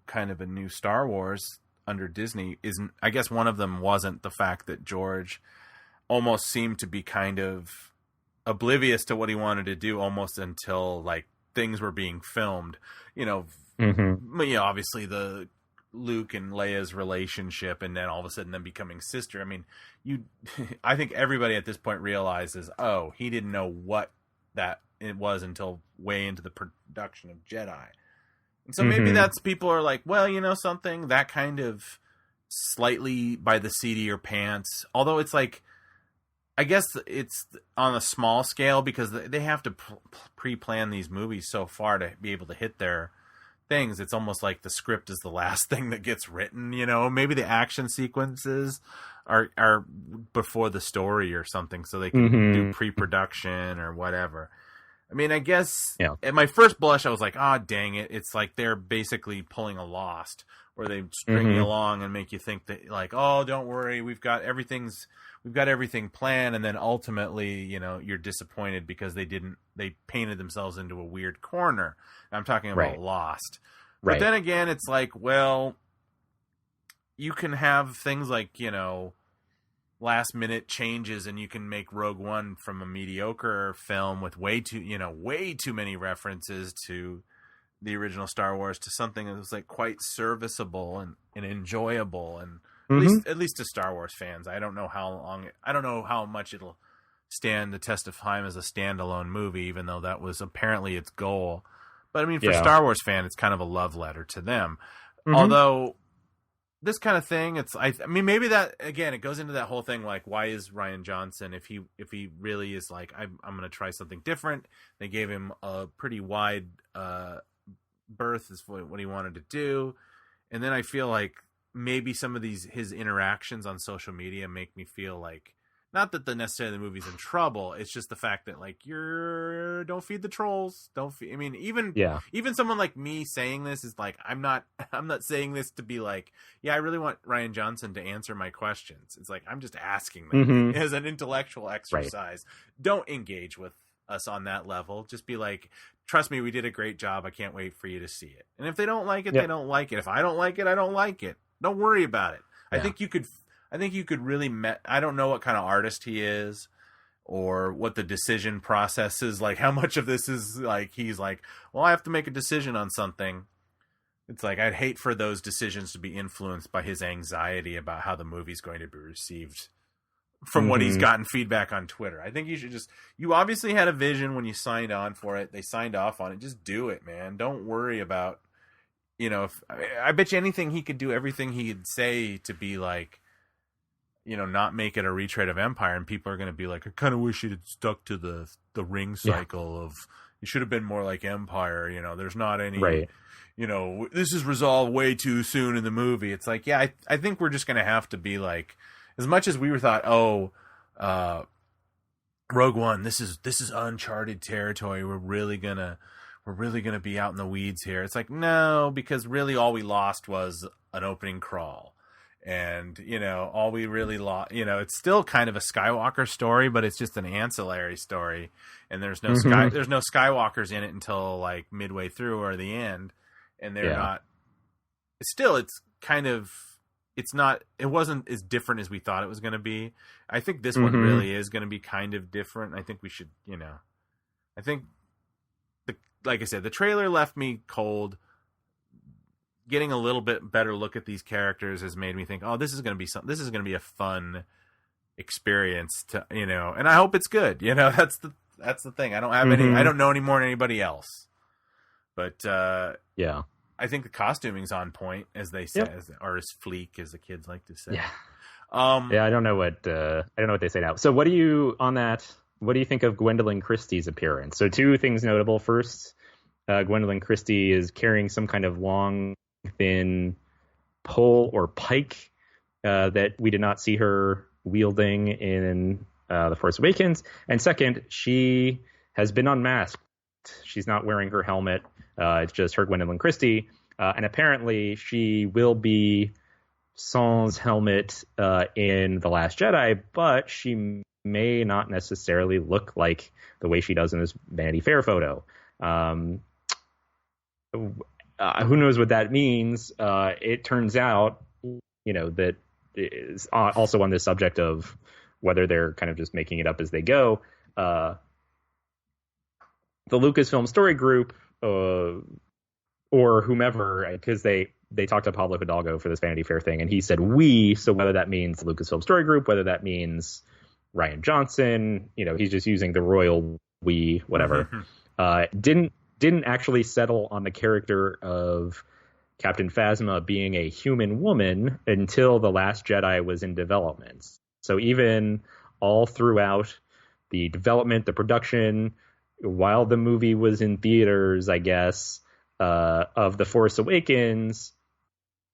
Star Wars under Disney, isn't, I guess one of them wasn't the fact that George almost seemed to be kind of oblivious to what he wanted to do almost until like things were being filmed, obviously the Luke and Leia's relationship, and then all of a sudden them becoming sister. I mean, I think everybody at this point realizes, oh, he didn't know what that it was until way into the production of Jedi. And so maybe that's, people are like, well, something that kind of slightly by the seat of your pants, although it's like, I guess it's on a small scale because they have to pre-plan these movies so far to be able to hit their things. It's almost like the script is the last thing that gets written, maybe the action sequences are before the story or something, so they can do pre-production or whatever. I mean, I guess at my first blush, I was like, dang it. It's like they're basically pulling a Lost, where they string you along and make you think that, like, oh, don't worry, we've got everything planned, and then ultimately, you're disappointed because they painted themselves into a weird corner. I'm talking about Lost. Right. But then again, it's like, well, you can have things like, last minute changes, and you can make Rogue One from a mediocre film with way too many references to the original Star Wars to something that was like quite serviceable and enjoyable, and at least to Star Wars fans. I don't know how much it'll stand the test of time as a standalone movie, even though that was apparently its goal. But I mean, for Star Wars fan, it's kind of a love letter to them. Although this kind of thing, I mean, maybe that, again, it goes into that whole thing, like, why is Rian Johnson, if he really is like, I'm going to try something different. They gave him a pretty wide berth as for what he wanted to do. And then I feel like maybe some of his interactions on social media make me feel like not that necessarily the movie's in trouble. It's just the fact that like don't feed the trolls. I mean, even someone like me saying this is like, I'm not saying this to be like, yeah, I really want Rian Johnson to answer my questions. It's like, I'm just asking them as an intellectual exercise. Right. Don't engage with us on that level. Just be like, trust me, we did a great job. I can't wait for you to see it. And if they don't like it, they don't like it. If I don't like it, I don't like it. Don't worry about it. Yeah. I think you could really I don't know what kind of artist he is or what the decision process is like, how much of this is like he's like, well, I have to make a decision on something. It's like, I'd hate for those decisions to be influenced by his anxiety about how the movie's going to be received from what he's gotten feedback on Twitter. I think you obviously had a vision when you signed on for it. They signed off on it. Just do it, man. Don't worry about, I bet you anything he could do everything he'd say to be like, not make it a retread of Empire, and people are going to be like, I kind of wish you'd stuck to the ring cycle of, you should have been more like Empire. There's not any, right. This is resolved way too soon in the movie. It's like, yeah, I think we're just going to have to be like, as much as we were thought, Rogue One, this is uncharted territory. We're really gonna be out in the weeds here. It's like, no, because really all we lost was an opening crawl. And, all we really lost, it's still kind of a Skywalker story, but it's just an ancillary story. And there's no there's no Skywalkers in it until like midway through or the end. And they're not, still, it's kind of, it wasn't as different as we thought it was going to be. I think this one really is going to be kind of different. I think we should, I think like I said, the trailer left me cold. Getting a little bit better look at these characters has made me think, oh, this is going to be a fun experience to, and I hope it's good. That's the thing. I don't have I don't know any more than anybody else, but, I think the costuming's on point, as they say, or as fleek, as the kids like to say. Yeah. I don't know what they say now. So what do you think of Gwendolyn Christie's appearance? So two things notable. First, Gwendolyn Christie is carrying some kind of long, thin pole or pike that we did not see her wielding in The Force Awakens. And second, she has been unmasked. She's not wearing her helmet. It's just her, Gwendolyn Christie. And apparently she will be sans helmet in The Last Jedi, but she may not necessarily look like the way she does in this Vanity Fair photo. Who knows what that means? It turns out, that is also on this subject of whether they're kind of just making it up as they go. The Lucasfilm Story Group, or whomever, because they talked to Pablo Hidalgo for this Vanity Fair thing, and he said we, so whether that means the Lucasfilm Story Group, whether that means Rian Johnson, he's just using the royal we, whatever, didn't actually settle on the character of Captain Phasma being a human woman until The Last Jedi was in development. So even all throughout the development, the production, while the movie was in theaters, I guess, of The Force Awakens,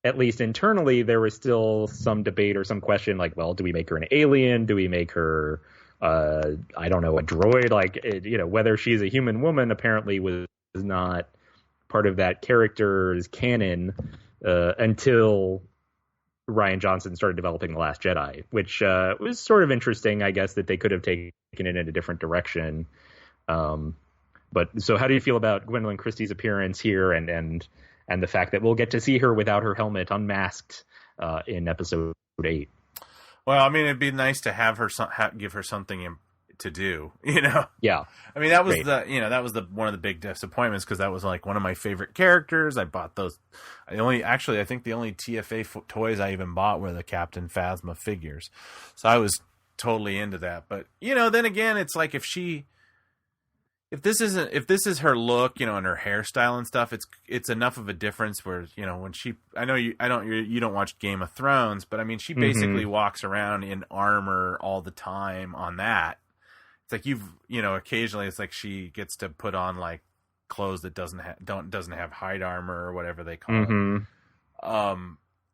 at least internally, there was still some debate or some question like, well, do we make her an alien? Do we make her, I don't know, a droid? Like, whether she's a human woman apparently was not part of that character's canon until Rian Johnson started developing The Last Jedi, which was sort of interesting, I guess, that they could have taken it in a different direction. But so how do you feel about Gwendolyn Christie's appearance here and the fact that we'll get to see her without her helmet, unmasked, in episode 8? Well, I mean, it'd be nice to have her give her something to do, Yeah. I mean, that was that was one of the big disappointments, because that was like one of my favorite characters. I bought those. I think the only TFA toys I even bought were the Captain Phasma figures. So I was totally into that. But, then again, it's like if this is her look, and her hairstyle and stuff, it's enough of a difference where, when you don't watch Game of Thrones, but I mean, she basically walks around in armor all the time on that. It's like occasionally it's like she gets to put on like clothes that doesn't have hide armor or whatever they call it.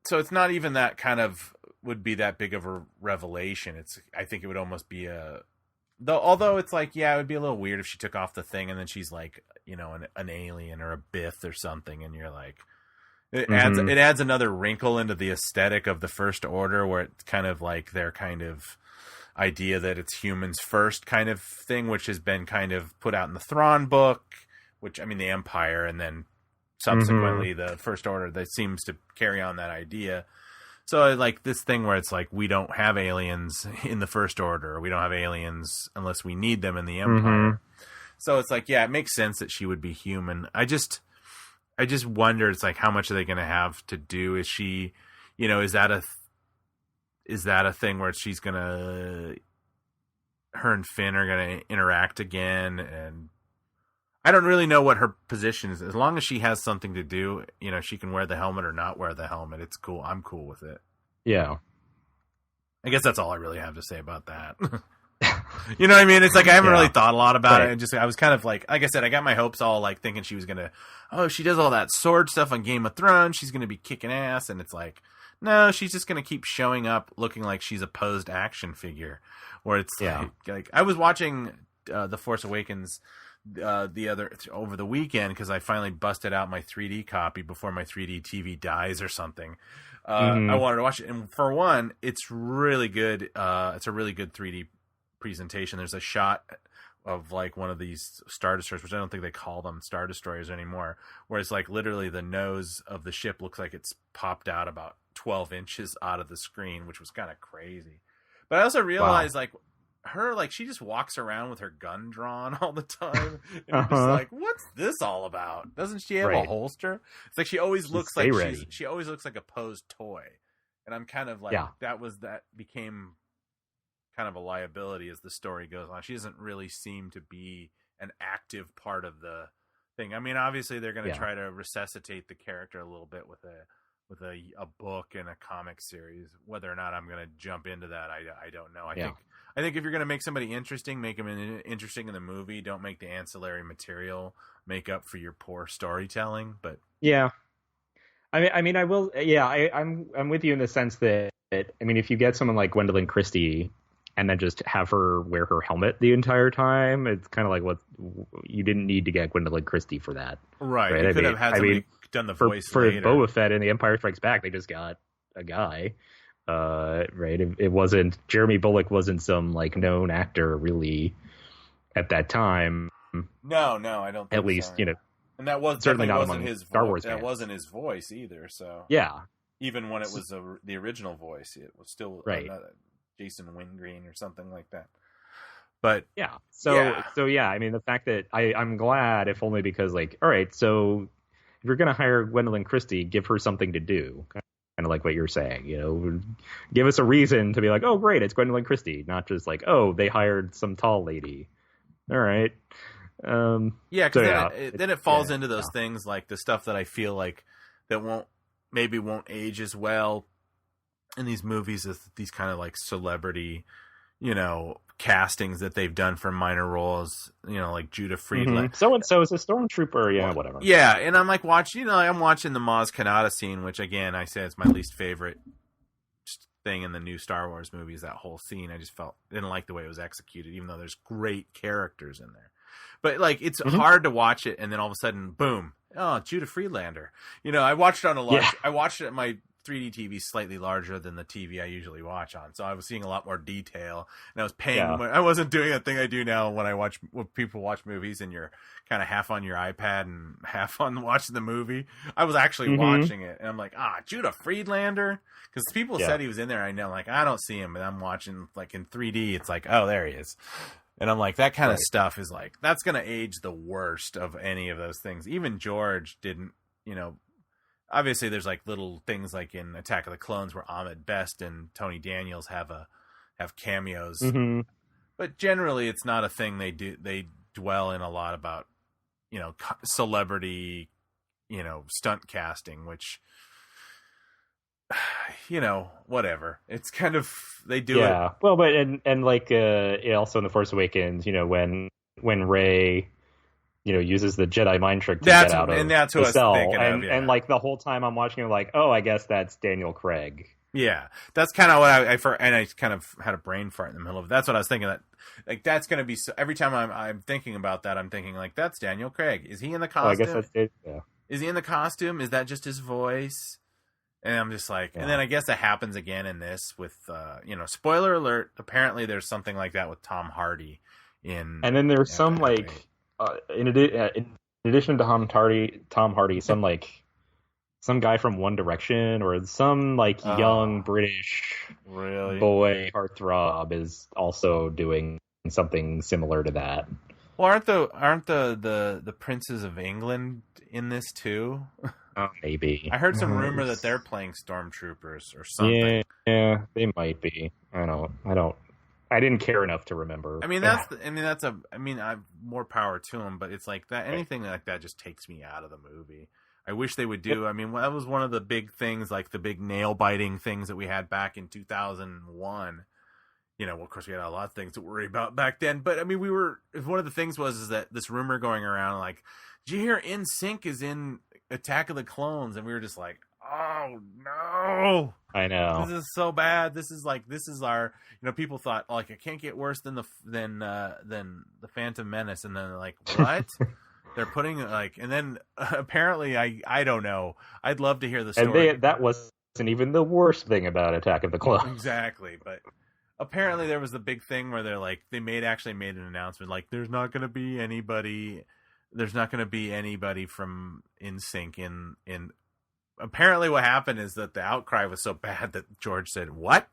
So it's not even that kind of would be that big of a revelation. I think it would almost be although it's like, yeah, it would be a little weird if she took off the thing and then she's like, an alien or a Bith or something, and you're like, it adds another wrinkle into the aesthetic of the First Order, where it's kind of like their kind of idea that it's humans first kind of thing, which has been kind of put out in the Thrawn book, which, I mean, the Empire, and then subsequently the First Order, that seems to carry on that idea. So like this thing where it's like, we don't have aliens in the First Order, or we don't have aliens unless we need them in the Empire. So it's like, yeah, it makes sense that she would be human. I just wonder, it's like, how much are they going to have to do? Is she, is that a thing where she's going to, her and Finn are going to interact again? And I don't really know what her position is. As long as she has something to do, she can wear the helmet or not wear the helmet. It's cool. I'm cool with it. Yeah. I guess that's all I really have to say about that. You know what I mean? It's like, I haven't really thought a lot about it. And I was kind of like I said, I got my hopes all like thinking she was going to, she does all that sword stuff on Game of Thrones, she's going to be kicking ass. And it's like, no, she's just going to keep showing up looking like she's a posed action figure, where it's like I was watching The Force Awakens over the weekend, because I finally busted out my 3D copy before my 3D TV dies or something. I wanted to watch it, and for one, it's really good. It's a really good 3D presentation. There's a shot of like one of these Star Destroyers, which I don't think they call them Star Destroyers anymore, where it's like literally the nose of the ship looks like it's popped out about 12 inches out of the screen, which was kind of crazy. But I also realized like her, like, she just walks around with her gun drawn all the time, and I'm just like, what's this all about? Doesn't she have a holster? It's like she always looks like she always looks like a posed toy, and I'm kind of like, that became kind of a liability as the story goes on. She doesn't really seem to be an active part of the thing. I mean, obviously they're going to try to resuscitate the character a little bit with a book and a comic series. Whether or not I'm going to jump into that, I don't know. I think if you're going to make somebody interesting, make them interesting in the movie. Don't make the ancillary material make up for your poor storytelling. But I mean, I will. Yeah, I'm with you in the sense that, I mean, if you get someone like Gwendolyn Christie and then just have her wear her helmet the entire time, it's kind of like, what, you didn't need to get Gwendolyn Christie for that, right? You could have had somebody done the voice for later. Boba Fett in The Empire Strikes Back. They just got a guy. Right. It wasn't, Jeremy Bulloch wasn't some like known actor really at that time. No, I don't think at least, so. And that was certainly not wasn't among his Star Wars that fans. wasn't his voice either. So yeah, even when it was the original voice, it was still Jason Wingreen or something like that. But so I mean, the fact that I'm glad, if only because, like, all right, so if you're gonna hire Gwendolyn Christie, give her something to do. Kind of like what you're saying, give us a reason to be like, oh, great, it's Gwendolyn Christie, not just like, oh, they hired some tall lady. All right. Then it falls into those things like the stuff that I feel like that won't age as well in these movies as these kind of like celebrity, castings that they've done for minor roles, like Judah Friedland. So and so is a stormtrooper, whatever. Yeah, and I'm like I'm watching the Maz Kanata scene, which again I say it's my least favorite thing in the new Star Wars movies. That whole scene, I just didn't like the way it was executed, even though there's great characters in there. But like, it's hard to watch it, and then all of a sudden, boom! Oh, Judah Friedlander. I watched it on a large. I watched it at my 3D TV slightly larger than the TV I usually watch on, so I was seeing a lot more detail, and I was paying. I wasn't doing that thing I do now when people watch movies, and you're kind of half on your iPad and half on watching the movie. I was actually watching it, and I'm like, Judah Friedlander, because people said he was in there. I know, like, I don't see him, but I'm watching like in 3D. It's like, oh, there he is. And I'm like, that kind of stuff is like, that's going to age the worst of any of those things. Even George didn't, obviously there's like little things like in Attack of the Clones where Ahmed Best and Tony Daniels have cameos. But generally it's not a thing they do. They dwell in a lot about, celebrity, stunt casting, which, whatever. It's kind of, they do it. Well, but and like also in The Force Awakens, when Rey, uses the Jedi mind trick to get out of and that's the who cell, I was thinking of, and like the whole time I'm watching it, like, oh, I guess that's Daniel Craig. Yeah, that's kind of what and I kind of had a brain fart in the middle of it. That's what I was thinking. That like that's going to be so, every time I'm thinking about that, I'm thinking like that's Daniel Craig. Is he in the costume? I guess that's it. Yeah. Is he in the costume? Is that just his voice? And I'm just like, Yeah. and then I guess that happens again in this with, spoiler alert. Apparently, there's something like that with Tom Hardy in. And then there's some like, in addition to Tom Hardy, some like. Some guy from One Direction or some like young British boy heartthrob is also doing something similar to that. Well, aren't the Princes of England in this too? Oh, maybe. I heard some rumor that they're playing stormtroopers or something. Yeah, they might be. I didn't care enough to remember. I mean, I've more power to them, but it's like that. Anything like that just takes me out of the movie. I wish they would do. I mean, that was one of the big things, like the big nail biting things that we had back in 2001. Well, of course, we had a lot of things to worry about back then. But I mean, one of the things was that this rumor going around, like, did you hear NSYNC is in Attack of the Clones? And we were just like, oh no, I know, this is so bad. This is our. People thought like it can't get worse than the Phantom Menace, and then they're like, what? They're putting like, and then apparently I don't know. I'd love to hear the story. And that wasn't even the worst thing about Attack of the Clones. Exactly, but apparently there was the big thing where they're like they actually made an announcement like there's not going to be anybody from NSYNC in. Apparently, what happened is that the outcry was so bad that George said what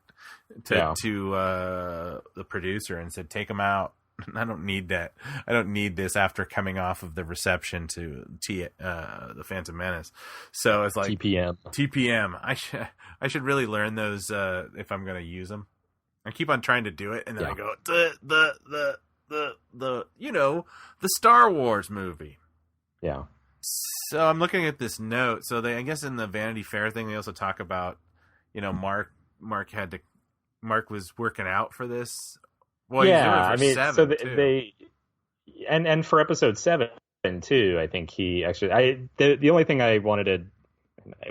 to the producer and said take them out. I don't need that. I don't need this after coming off of the reception to the Phantom Menace. So it's like TPM. I should really learn those if I'm going to use them. I keep on trying to do it, and then I go the Star Wars movie. Yeah. So I'm looking at this note. So I guess in the Vanity Fair thing, they also talk about Mark was working out for this. Well, they and for episode 7 too, I think he actually. The only thing I wanted to,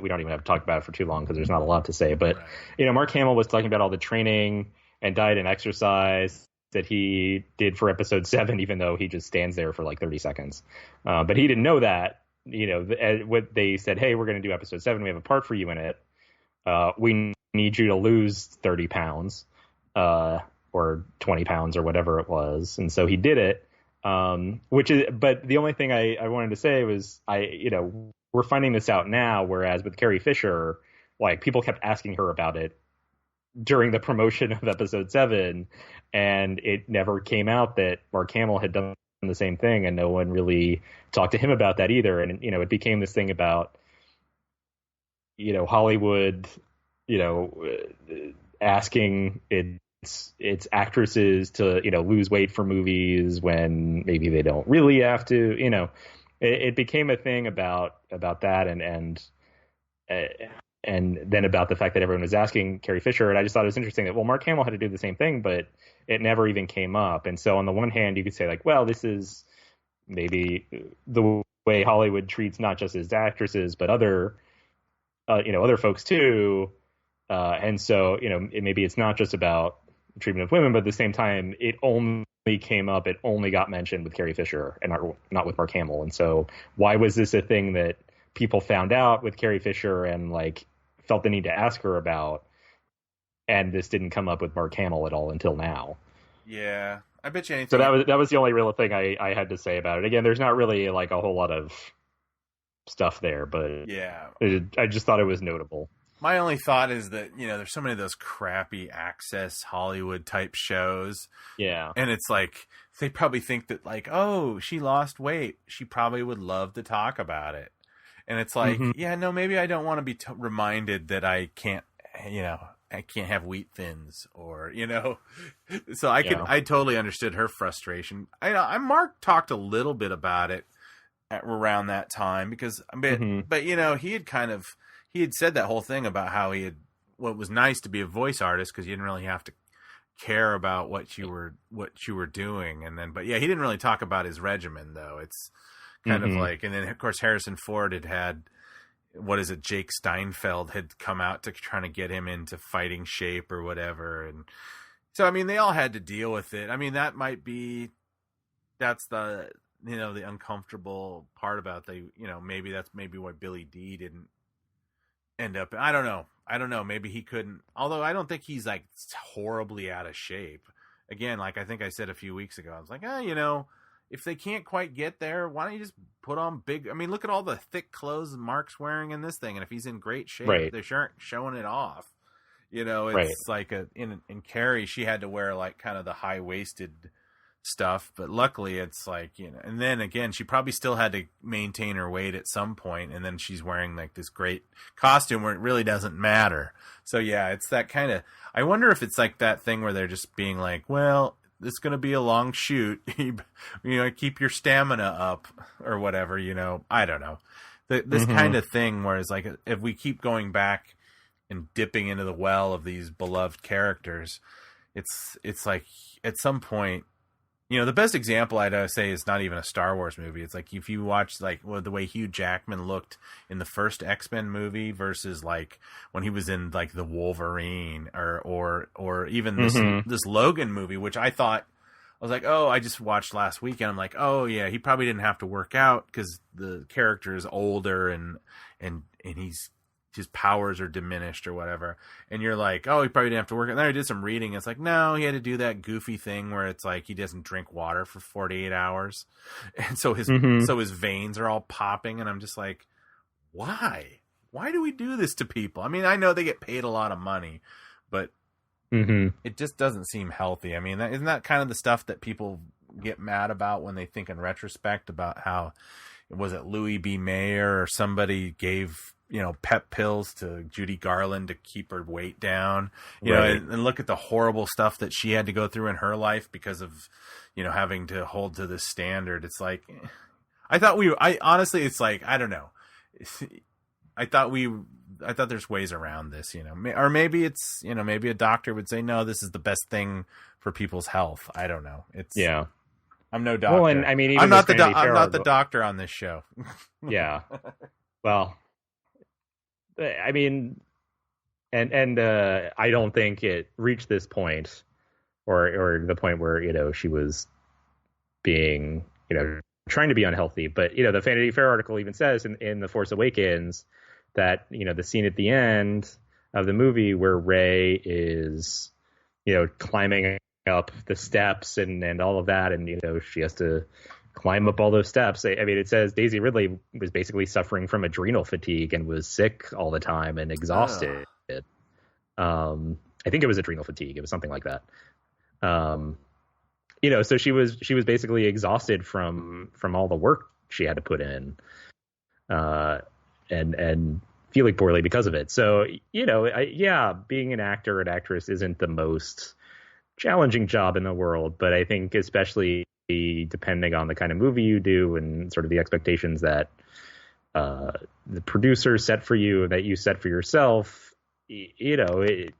we don't even have to talk about it for too long because there's not a lot to say. But Mark Hamill was talking about all the training and diet and exercise that he did for episode 7, even though he just stands there for like 30 seconds. But he didn't know that. What they said, hey, we're going to do episode 7. We have a part for you in it. We need you to lose 30 pounds. Or 20 pounds or whatever it was. And so he did it, but the only thing I wanted to say was we're finding this out now, whereas with Carrie Fisher, like people kept asking her about it during the promotion of episode 7, and it never came out that Mark Hamill had done the same thing, and no one really talked to him about that either. And, it became this thing about, Hollywood, asking it's actresses to lose weight for movies when maybe they don't really have to. It became a thing about that and then about the fact that everyone was asking Carrie Fisher, and I just thought it was interesting that Mark Hamill had to do the same thing, but it never even came up. And so on the one hand, you could say like, well, this is maybe the way Hollywood treats not just its actresses but other folks too, and so maybe it's not just about treatment of women, but at the same time, it only came up, it only got mentioned with Carrie Fisher and not with Mark Hamill. And so why was this a thing that people found out with Carrie Fisher and like felt the need to ask her about, and this didn't come up with Mark Hamill at all until now? Yeah, I bet you anything. So that was the only real thing I had to say about it. Again, there's not really like a whole lot of stuff there, but yeah, I just thought it was notable. My only thought is that, there's so many of those crappy Access Hollywood type shows. Yeah. And it's like, they probably think that like, oh, she lost weight. She probably would love to talk about it. And it's like, yeah, no, maybe I don't want to be reminded that I can't, I can't have wheat thins or, so I totally understood her frustration. Mark talked a little bit about it around that time because, but he had kind of, he had said that whole thing about how it was nice to be a voice artist because you didn't really have to care about what you were doing. And then, but yeah, he didn't really talk about his regimen though. It's kind of like, and then of course Harrison Ford had what is it, Jake Steinfeld had come out to trying to get him into fighting shape or whatever. And so, I mean, they all had to deal with it. I mean, that's the, the uncomfortable part about maybe that's why Billy D didn't end up. I don't know. Maybe he couldn't, although I don't think he's like horribly out of shape. Again, like I think I said a few weeks ago, I was like, if they can't quite get there, why don't you just put on big... I mean, look at all the thick clothes Mark's wearing in this thing, and if he's in great shape, right. They're showing it off. It's right. like in Carrie, she had to wear like kind of the high-waisted stuff, but luckily it's like, and then again, she probably still had to maintain her weight at some point, and then she's wearing like this great costume where it really doesn't matter. So yeah, it's that kind of... I wonder if it's like that thing where they're just being like, well... this is going to be a long shoot. Keep your stamina up or whatever, I don't know. This kind of thing where it's like, if we keep going back and dipping into the well of these beloved characters, it's like at some point, the best example I'd say is not even a Star Wars movie. It's like if you watch like the way Hugh Jackman looked in the first X-Men movie versus like when he was in like the Wolverine or even this Logan movie, which I was like, oh, I just watched last weekend. I'm like, oh yeah, he probably didn't have to work out because the character is older and his powers are diminished or whatever. And you're like, oh, he probably didn't have to work. And then I did some reading. It's like, no, he had to do that goofy thing where it's like he doesn't drink water for 48 hours. And so his veins are all popping. And I'm just like, why? Why do we do this to people? I mean, I know they get paid a lot of money, but it just doesn't seem healthy. I mean, isn't that kind of the stuff that people get mad about when they think in retrospect about how, was it Louis B. Mayer or somebody gave pep pills to Judy Garland to keep her weight down, right. and look at the horrible stuff that she had to go through in her life because of, having to hold to this standard. It's like, honestly, it's like, I don't know. I thought there's ways around this, or maybe it's, maybe a doctor would say, no, this is the best thing for people's health. I don't know. Yeah. I'm no doctor. Well, and I mean, I'm not the doctor on this show. Yeah. Well, I mean, and I don't think it reached this point or the point where, she was being, trying to be unhealthy. But, the Vanity Fair article even says in The Force Awakens that, the scene at the end of the movie where Rey is, climbing up the steps and all of that. And, she has to climb up all those steps. I mean, it says Daisy Ridley was basically suffering from adrenal fatigue and was sick all the time and exhausted. I think it was adrenal fatigue. It was something like that. So she was basically exhausted from all the work she had to put in, and feeling poorly because of it. So, being an actor and actress isn't the most challenging job in the world, but I think especially depending on the kind of movie you do and sort of the expectations that the producer set for you, that you set for yourself, at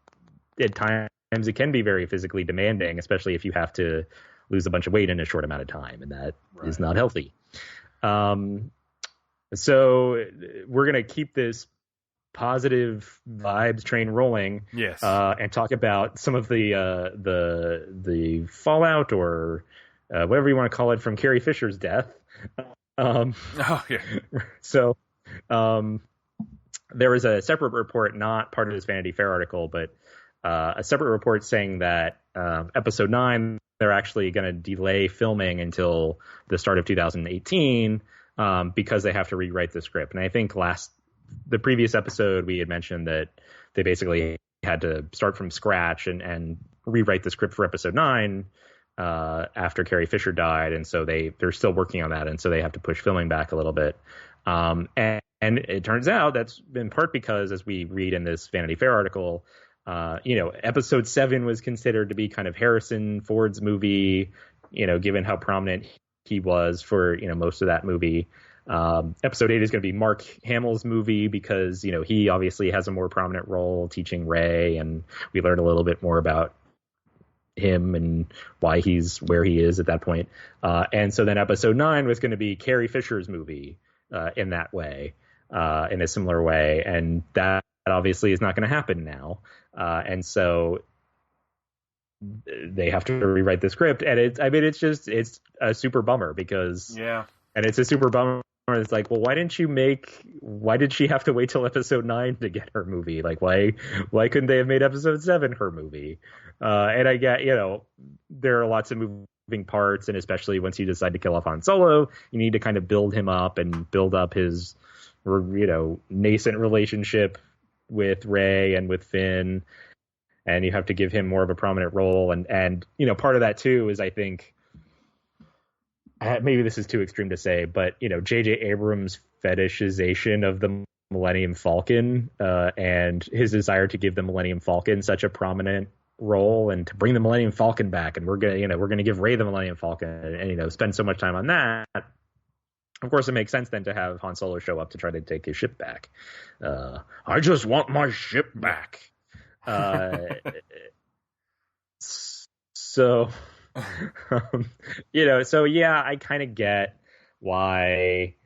times it can be very physically demanding, especially if you have to lose a bunch of weight in a short amount of time, and that is not healthy. So we're going to keep this positive vibes train rolling. Yes. And talk about some of the fallout or whatever you want to call it from Carrie Fisher's death. So there was a separate report, not part of this Vanity Fair article, but a separate report saying that episode 9, they're actually going to delay filming until the start of 2018 because they have to rewrite the script. And I think the previous episode we had mentioned that they basically had to start from scratch and rewrite the script for episode 9 after Carrie Fisher died, and so they're still working on that, and so they have to push filming back a little bit. And it turns out that's in part because, as we read in this Vanity Fair article, episode 7 was considered to be kind of Harrison Ford's movie, given how prominent he was for most of that movie. Episode 8 is going to be Mark Hamill's movie because he obviously has a more prominent role teaching Rey, and we learn a little bit more about him and why he's where he is at that point. And so then episode 9 was going to be Carrie Fisher's movie in that way. in a similar way, and that obviously is not going to happen now. And so they have to rewrite the script, and it's a super bummer because and it's a super bummer. It's like, well, why did she have to wait till episode 9 to get her movie? Like, why couldn't they have made episode 7 her movie? And I get, there are lots of moving parts, and especially once you decide to kill off Han Solo, you need to kind of build him up and build up his, nascent relationship with Rey and with Finn, and you have to give him more of a prominent role. And part of that too is, I think, maybe this is too extreme to say, but J.J. Abrams' fetishization of the Millennium Falcon and his desire to give the Millennium Falcon such a prominent role and to bring the Millennium Falcon back, and we're gonna give Rey the Millennium Falcon, and spend so much time on that. Of course, it makes sense then to have Han Solo show up to try to take his ship back. I just want my ship back. So. So yeah, I kind of get why,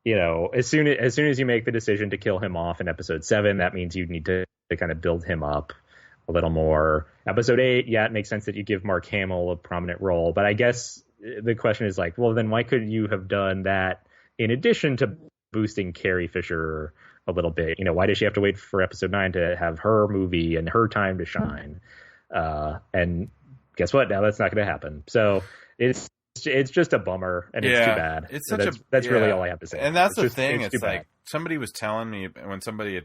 as soon as you make the decision to kill him off in episode 7, that means you need to kind of build him up a little more. Episode 8, yeah, it makes sense that you give Mark Hamill a prominent role, but I guess the question is like, well, then why could you have done that in addition to boosting Carrie Fisher a little bit? Why does she have to wait for episode 9 to have her movie and her time to shine? And guess what? Now that's not going to happen. So it's just a bummer, and it's too bad. That's really all I have to say. And that's the thing. It's like somebody was telling me when somebody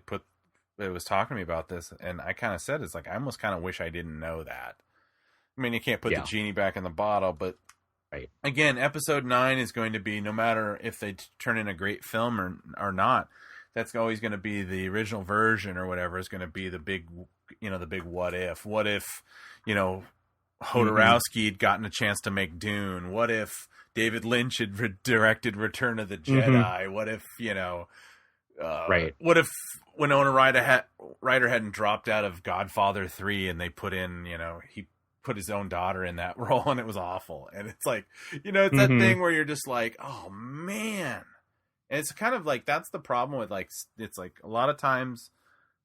was talking to me about this, and I kind of said, it's like, I almost kind of wish I didn't know that. I mean, you can't put the genie back in the bottle, but again, episode 9 is going to be, no matter if they turn in a great film or not, that's always going to be the original version or whatever is going to be the big, the big what if. What if, Jodorowsky had gotten a chance to make Dune? What if David Lynch had directed Return of the Jedi? What if, what if Winona Ryder hadn't dropped out of Godfather 3 and they put in, he put his own daughter in that role and it was awful. And it's like, it's that thing where you're just like, oh man. And it's kind of like, that's the problem with it's like a lot of times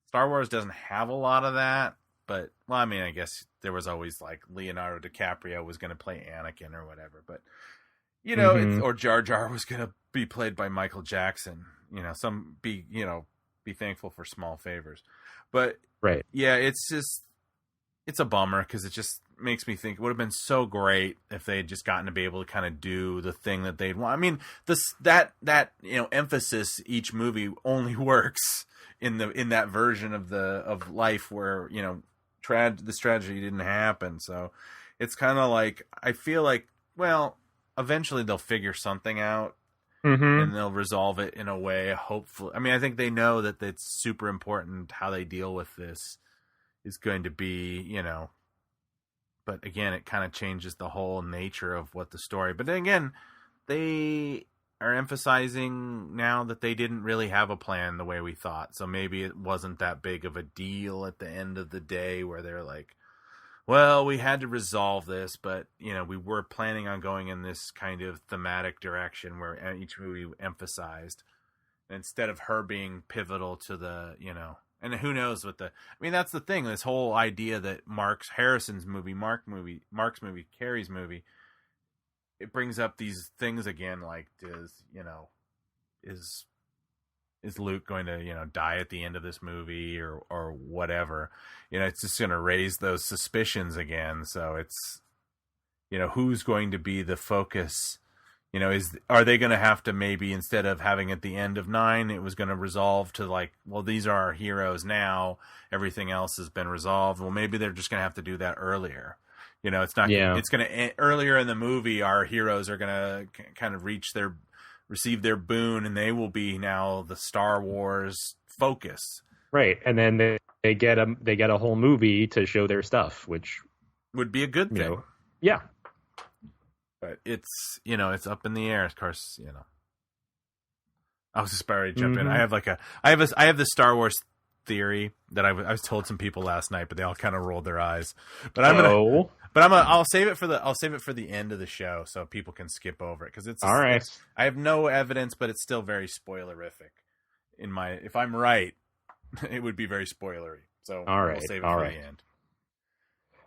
Star Wars doesn't have a lot of that. But, well, I mean, I guess there was always like Leonardo DiCaprio was going to play Anakin or whatever. But, or Jar Jar was going to be played by Michael Jackson. Be thankful for small favors. But, yeah, it's a bummer because it just makes me think it would have been so great if they had just gotten to be able to kind of do the thing that they'd want. I mean, that emphasis each movie only works in that version of life where, this tragedy didn't happen. So it's kind of like, I feel like, well, eventually they'll figure something out and they'll resolve it in a way, hopefully. I mean, I think they know that it's super important how they deal with this is going to be, but again, it kind of changes the whole nature of what the story, but then again, they are emphasizing now that they didn't really have a plan the way we thought. So maybe it wasn't that big of a deal at the end of the day where they're like, well, we had to resolve this, but, we were planning on going in this kind of thematic direction where each movie emphasized, instead of her being pivotal to the, and who knows what that's the thing, this whole idea that Mark's movie, Carrie's movie, it brings up these things again, like is Luke going to, die at the end of this movie or whatever? It's just going to raise those suspicions again. So it's, who's going to be the focus? Are they going to have to, maybe instead of having at the end of 9, it was going to resolve to like, well, these are our heroes now, everything else has been resolved. Well, maybe they're just going to have to do that earlier. It's not. Yeah. It's going to earlier in the movie. Our heroes are going to kind of receive their boon, and they will be now the Star Wars focus. Right, and then they get a whole movie to show their stuff, which would be a good thing. Yeah, but it's it's up in the air. Of course, I was just about to jump in. I have the Star Wars theory that I was told some people last night, but they all kind of rolled their eyes. But I'll save it for the end of the show so people can skip over it because it's all right. I have no evidence, but it's still very spoilerific. if I'm right, it would be very spoilery. So All right, we'll save it all for right. the end.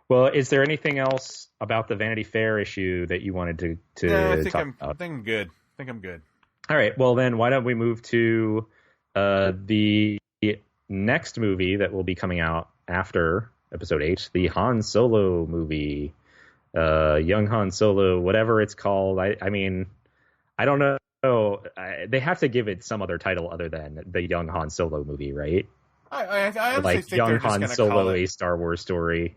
Well, is there anything else about the Vanity Fair issue that you wanted to No, I think talk I'm about? good. I think I'm good. All right. Well, then why don't we move to the next movie that will be coming out after episode 8, the Han Solo movie, Young Han Solo, whatever it's called. I mean, I don't know. They have to give it some other title other than the Young Han Solo movie, right? I honestly Like think Young they're just Han going to call Solo, it. a Star Wars story.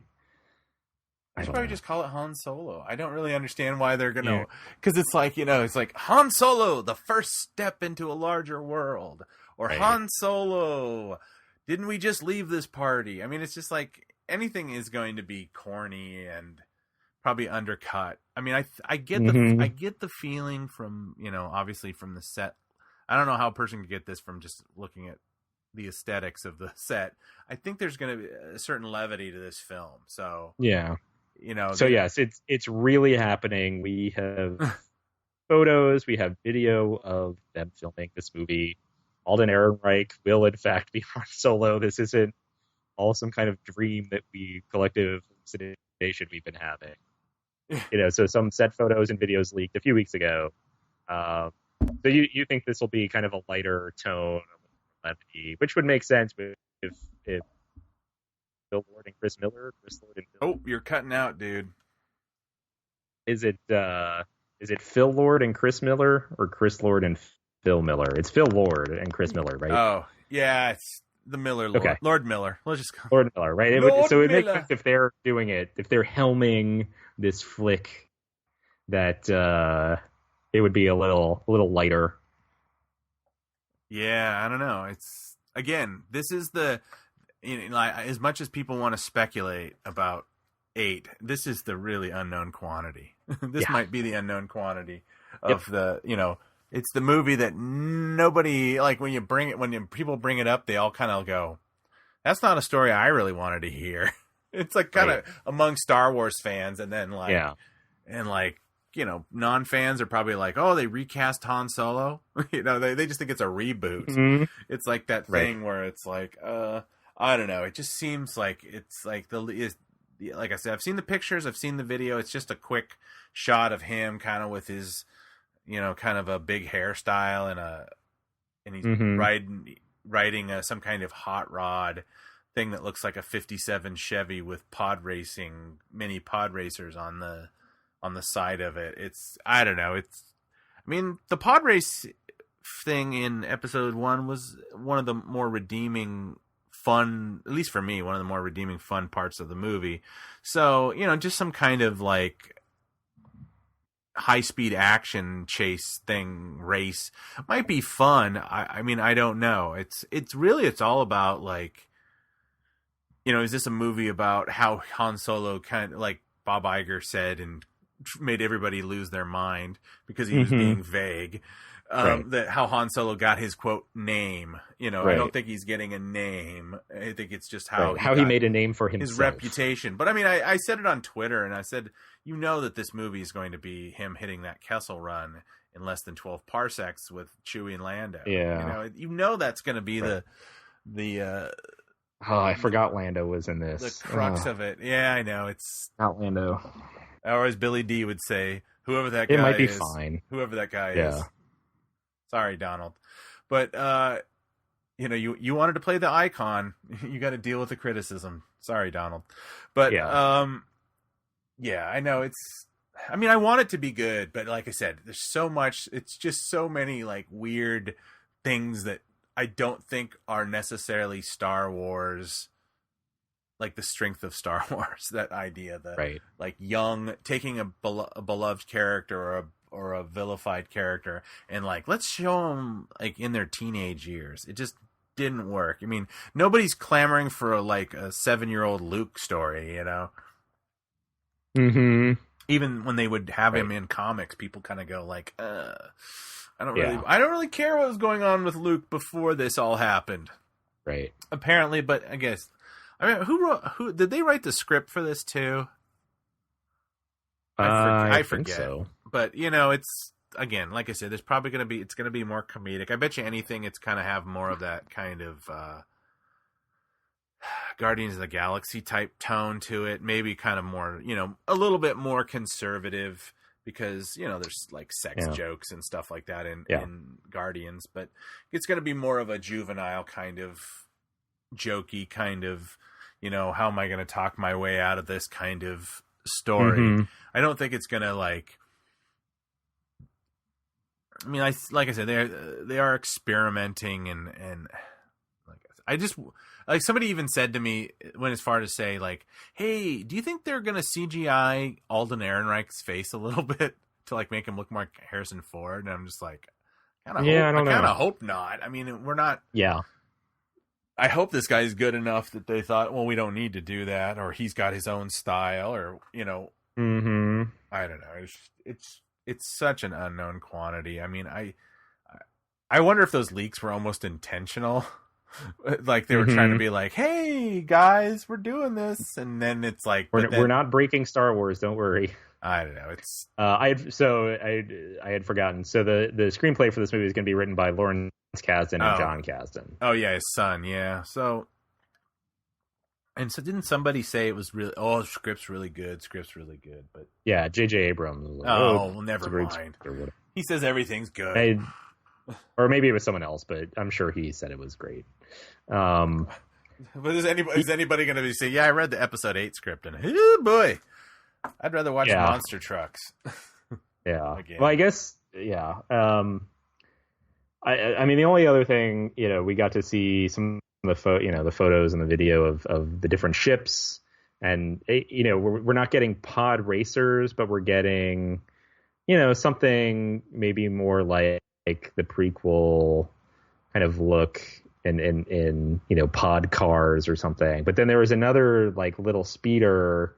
I I should don't probably know. just call it Han Solo. I don't really understand why they're going to, Yeah. because it's like, it's like Han Solo, the first step into a larger world, or Right. Han Solo, didn't we just leave this party? I mean, it's just like anything is going to be corny and probably undercut. I mean, I get Mhm. I get the feeling from, obviously from the set. I don't know how a person could get this from just looking at the aesthetics of the set. I think there's going to be a certain levity to this film. So, Yeah. So yes, it's really happening. We have photos, we have video of them filming this movie. Alden Ehrenreich will in fact be Han Solo. This isn't all some kind of dream that collective hallucination we've been having. So some set photos and videos leaked a few weeks ago. So you think this will be kind of a lighter tone, a little levity, which would make sense if Phil Lord and Chris Miller. Oh, you're cutting out, dude. Is it Phil Lord and Chris Miller, or Chris Lord and Phil Miller? It's Phil Lord and Chris Miller, right? Oh, yeah, it's the Miller Lord. Okay. Lord Miller. Let's just call Lord Miller, right? Lord So it makes Miller. sense if they're doing it, if they're helming this flick, that it would be a little lighter. Yeah, I don't know. It's, again, this is the, like, as much as people want to speculate about 8, this is the really unknown quantity. This Yeah. might be the unknown quantity of the, it's the movie that nobody, like, when people bring it up, they all kind of go, that's not a story I really wanted to hear. It's like kind of among Star Wars fans, and then like, non-fans are probably like, oh, they recast Han Solo. They just think it's a reboot. Mhm. It's like that thing where it's like, I don't know. It just seems like it's like like I said, I've seen the pictures, I've seen the video. It's just a quick shot of him kind of with his, kind of a big hairstyle and he's Mhm. riding some kind of hot rod thing that looks like a 57 Chevy with mini pod racers on the side of it. I don't know. The pod race thing in episode 1 was one of the more redeeming fun, at least for me, one of the more redeeming fun parts of the movie. So, just some kind of like high-speed action chase race might be fun. I don't know. It's all about like, is this a movie about how Han Solo kind of, like Bob Iger said, and made everybody lose their mind because he was being vague, that how Han Solo got his quote name. I don't think he's getting a name. I think it's just how he made a name for himself, his reputation. But I said it on Twitter, and I said, that this movie is going to be him hitting that Kessel Run in less than 12 parsecs with Chewie and Lando. Yeah, that's going to be the I forgot Lando was in this. The crux of it. Yeah, I know. It's not Lando. Or as Billy D would say, whoever that guy is. It might be fine. Whoever that guy is. Sorry, Donald. But, you wanted to play the icon. You got to deal with the criticism. Sorry, Donald. But, I know I want it to be good, but like I said, there's so much, it's just so many like weird things that I don't think are necessarily Star Wars, like the strength of Star Wars. That idea that like young, taking a beloved character or a vilified character and like, let's show them like in their teenage years. It just didn't work. Nobody's clamoring for a 7-year-old Luke story, Mm-hmm. Even when they would have him in comics, people kind of go like, I don't really care what was going on with Luke before this all happened. Right. Apparently, but I guess, who did they write the script for this too? I forget. Think so. But it's again, like I said, there's probably it's going to be more comedic. I bet you anything, it's kind of have more of that kind of Guardians of the Galaxy type tone to it. Maybe kind of more, a little bit more conservative because, there's like sex jokes and stuff like that in Guardians, but it's going to be more of a juvenile kind of jokey kind of, how am I going to talk my way out of this kind of story. Mm-hmm. I don't think it's going to like I said, they are experimenting and like somebody even said to me, went as far to say like, hey, do you think they're going to CGI Alden Ehrenreich's face a little bit to like make him look more like Harrison Ford? And I'm just like, I kind of hope not. I mean, we're not. Yeah. I hope this guy's good enough that they thought, well, we don't need to do that, or he's got his own style, or Mm-hmm. I don't know. It's such an unknown quantity. I mean, I wonder if those leaks were almost intentional. Like they were trying to be like, "Hey guys, we're doing this," and then it's like, we're not breaking Star Wars. Don't worry. I don't know. It's I had forgotten. So the screenplay for this movie is going to be written by Lawrence Kasdan and John Kasdan. Oh yeah, his son. Yeah. So didn't somebody say it was really? Oh, script's really good. But yeah, J.J. Abrams. Was like, well, never mind. He says everything's good. Or maybe it was someone else, but I'm sure he said it was great. But is anybody going to say, yeah, I read the episode 8 script and oh boy, I'd rather watch monster trucks. Yeah. Again. Well, I guess, yeah. I mean, the only other thing, we got to see some of the photos and the video of the different ships, and we're not getting pod racers, but we're getting, something maybe more like the prequel kind of look in pod cars or something. But then there was another like little speeder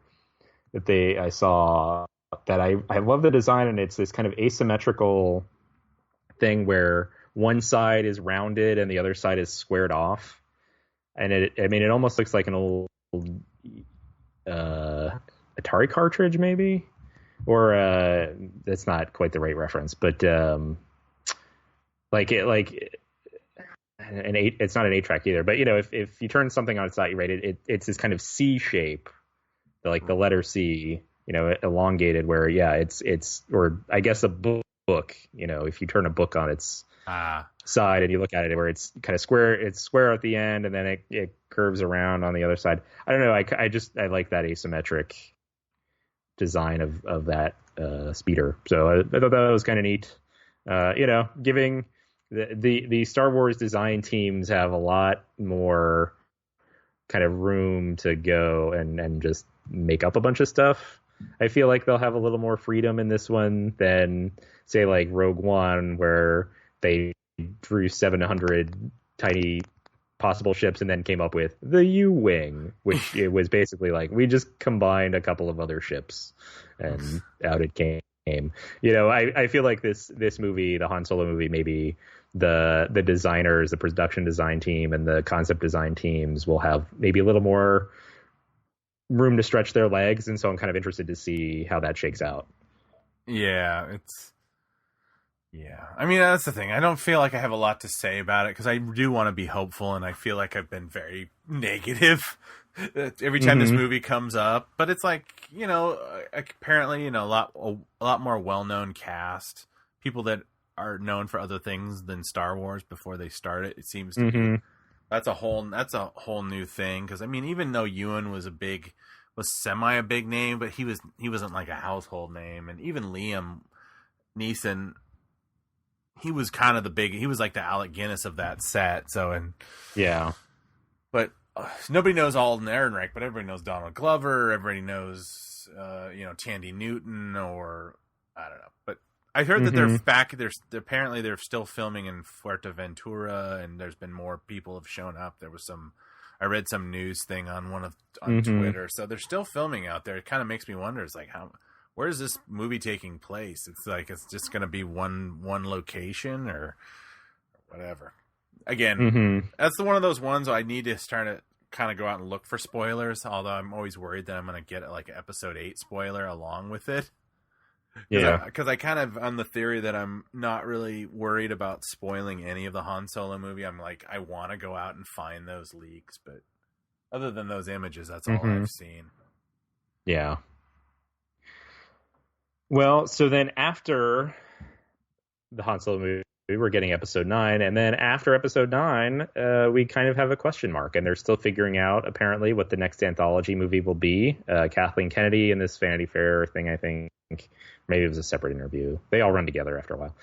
that I saw that I love the design, and it's this kind of asymmetrical thing where one side is rounded and the other side is squared off, and it almost looks like an old Atari cartridge maybe, or that's not quite the right reference, but it's not an 8-track either, but if you turn something on its side, right, it's this kind of C shape, like the letter C, elongated, where it's or I guess a book, if you turn a book on its side and you look at it, where it's kind of square, it's square at the end, and then it curves around on the other side. I don't know, I like that asymmetric design of that speeder, so I thought that was kind of neat. Giving the Star Wars design teams have a lot more kind of room to go and just make up a bunch of stuff. I feel like they'll have a little more freedom in this one than say like Rogue One, where they drew 700 tiny possible ships and then came up with the U-Wing, which it was basically like we just combined a couple of other ships and out it came. I feel like this movie, the Han Solo movie, maybe the designers, the production design team and the concept design teams will have maybe a little more room to stretch their legs, and so I'm kind of interested to see how that shakes out. Yeah, I mean, that's the thing. I don't feel like I have a lot to say about it because I do want to be hopeful, and I feel like I've been very negative every time this movie comes up. But it's like, apparently, a lot more well-known cast, people that are known for other things than Star Wars before they start it. It seems to be. That's a whole new thing, because I mean, even though Ewan was semi a big name, but he wasn't like a household name, and even Liam Neeson, he was kind of he was like the Alec Guinness of that set. So, and yeah, but nobody knows Alden Ehrenreich, but everybody knows Donald Glover. Everybody knows, Tandy Newton, or I don't know. But I heard that they're back. Apparently they're still filming in Fuerteventura, and there's been more people have shown up. There was I read some news thing on Twitter, so they're still filming out there. It kind of makes me wonder. It's like, where is this movie taking place? It's like it's just going to be one location or whatever. Again, that's one of those ones I need to start to kind of go out and look for spoilers. Although I'm always worried that I'm going to get like an episode 8 spoiler along with it. Yeah. Because I kind of on the theory that I'm not really worried about spoiling any of the Han Solo movie. I'm like, I want to go out and find those leaks, but other than those images, that's all I've seen. Yeah. Well, so then after the Han Solo movie, we're getting episode 9, and then after episode 9, we kind of have a question mark, and they're still figuring out apparently what the next anthology movie will be. Kathleen Kennedy in this Vanity Fair thing, I think, maybe it was a separate interview. They all run together after a while.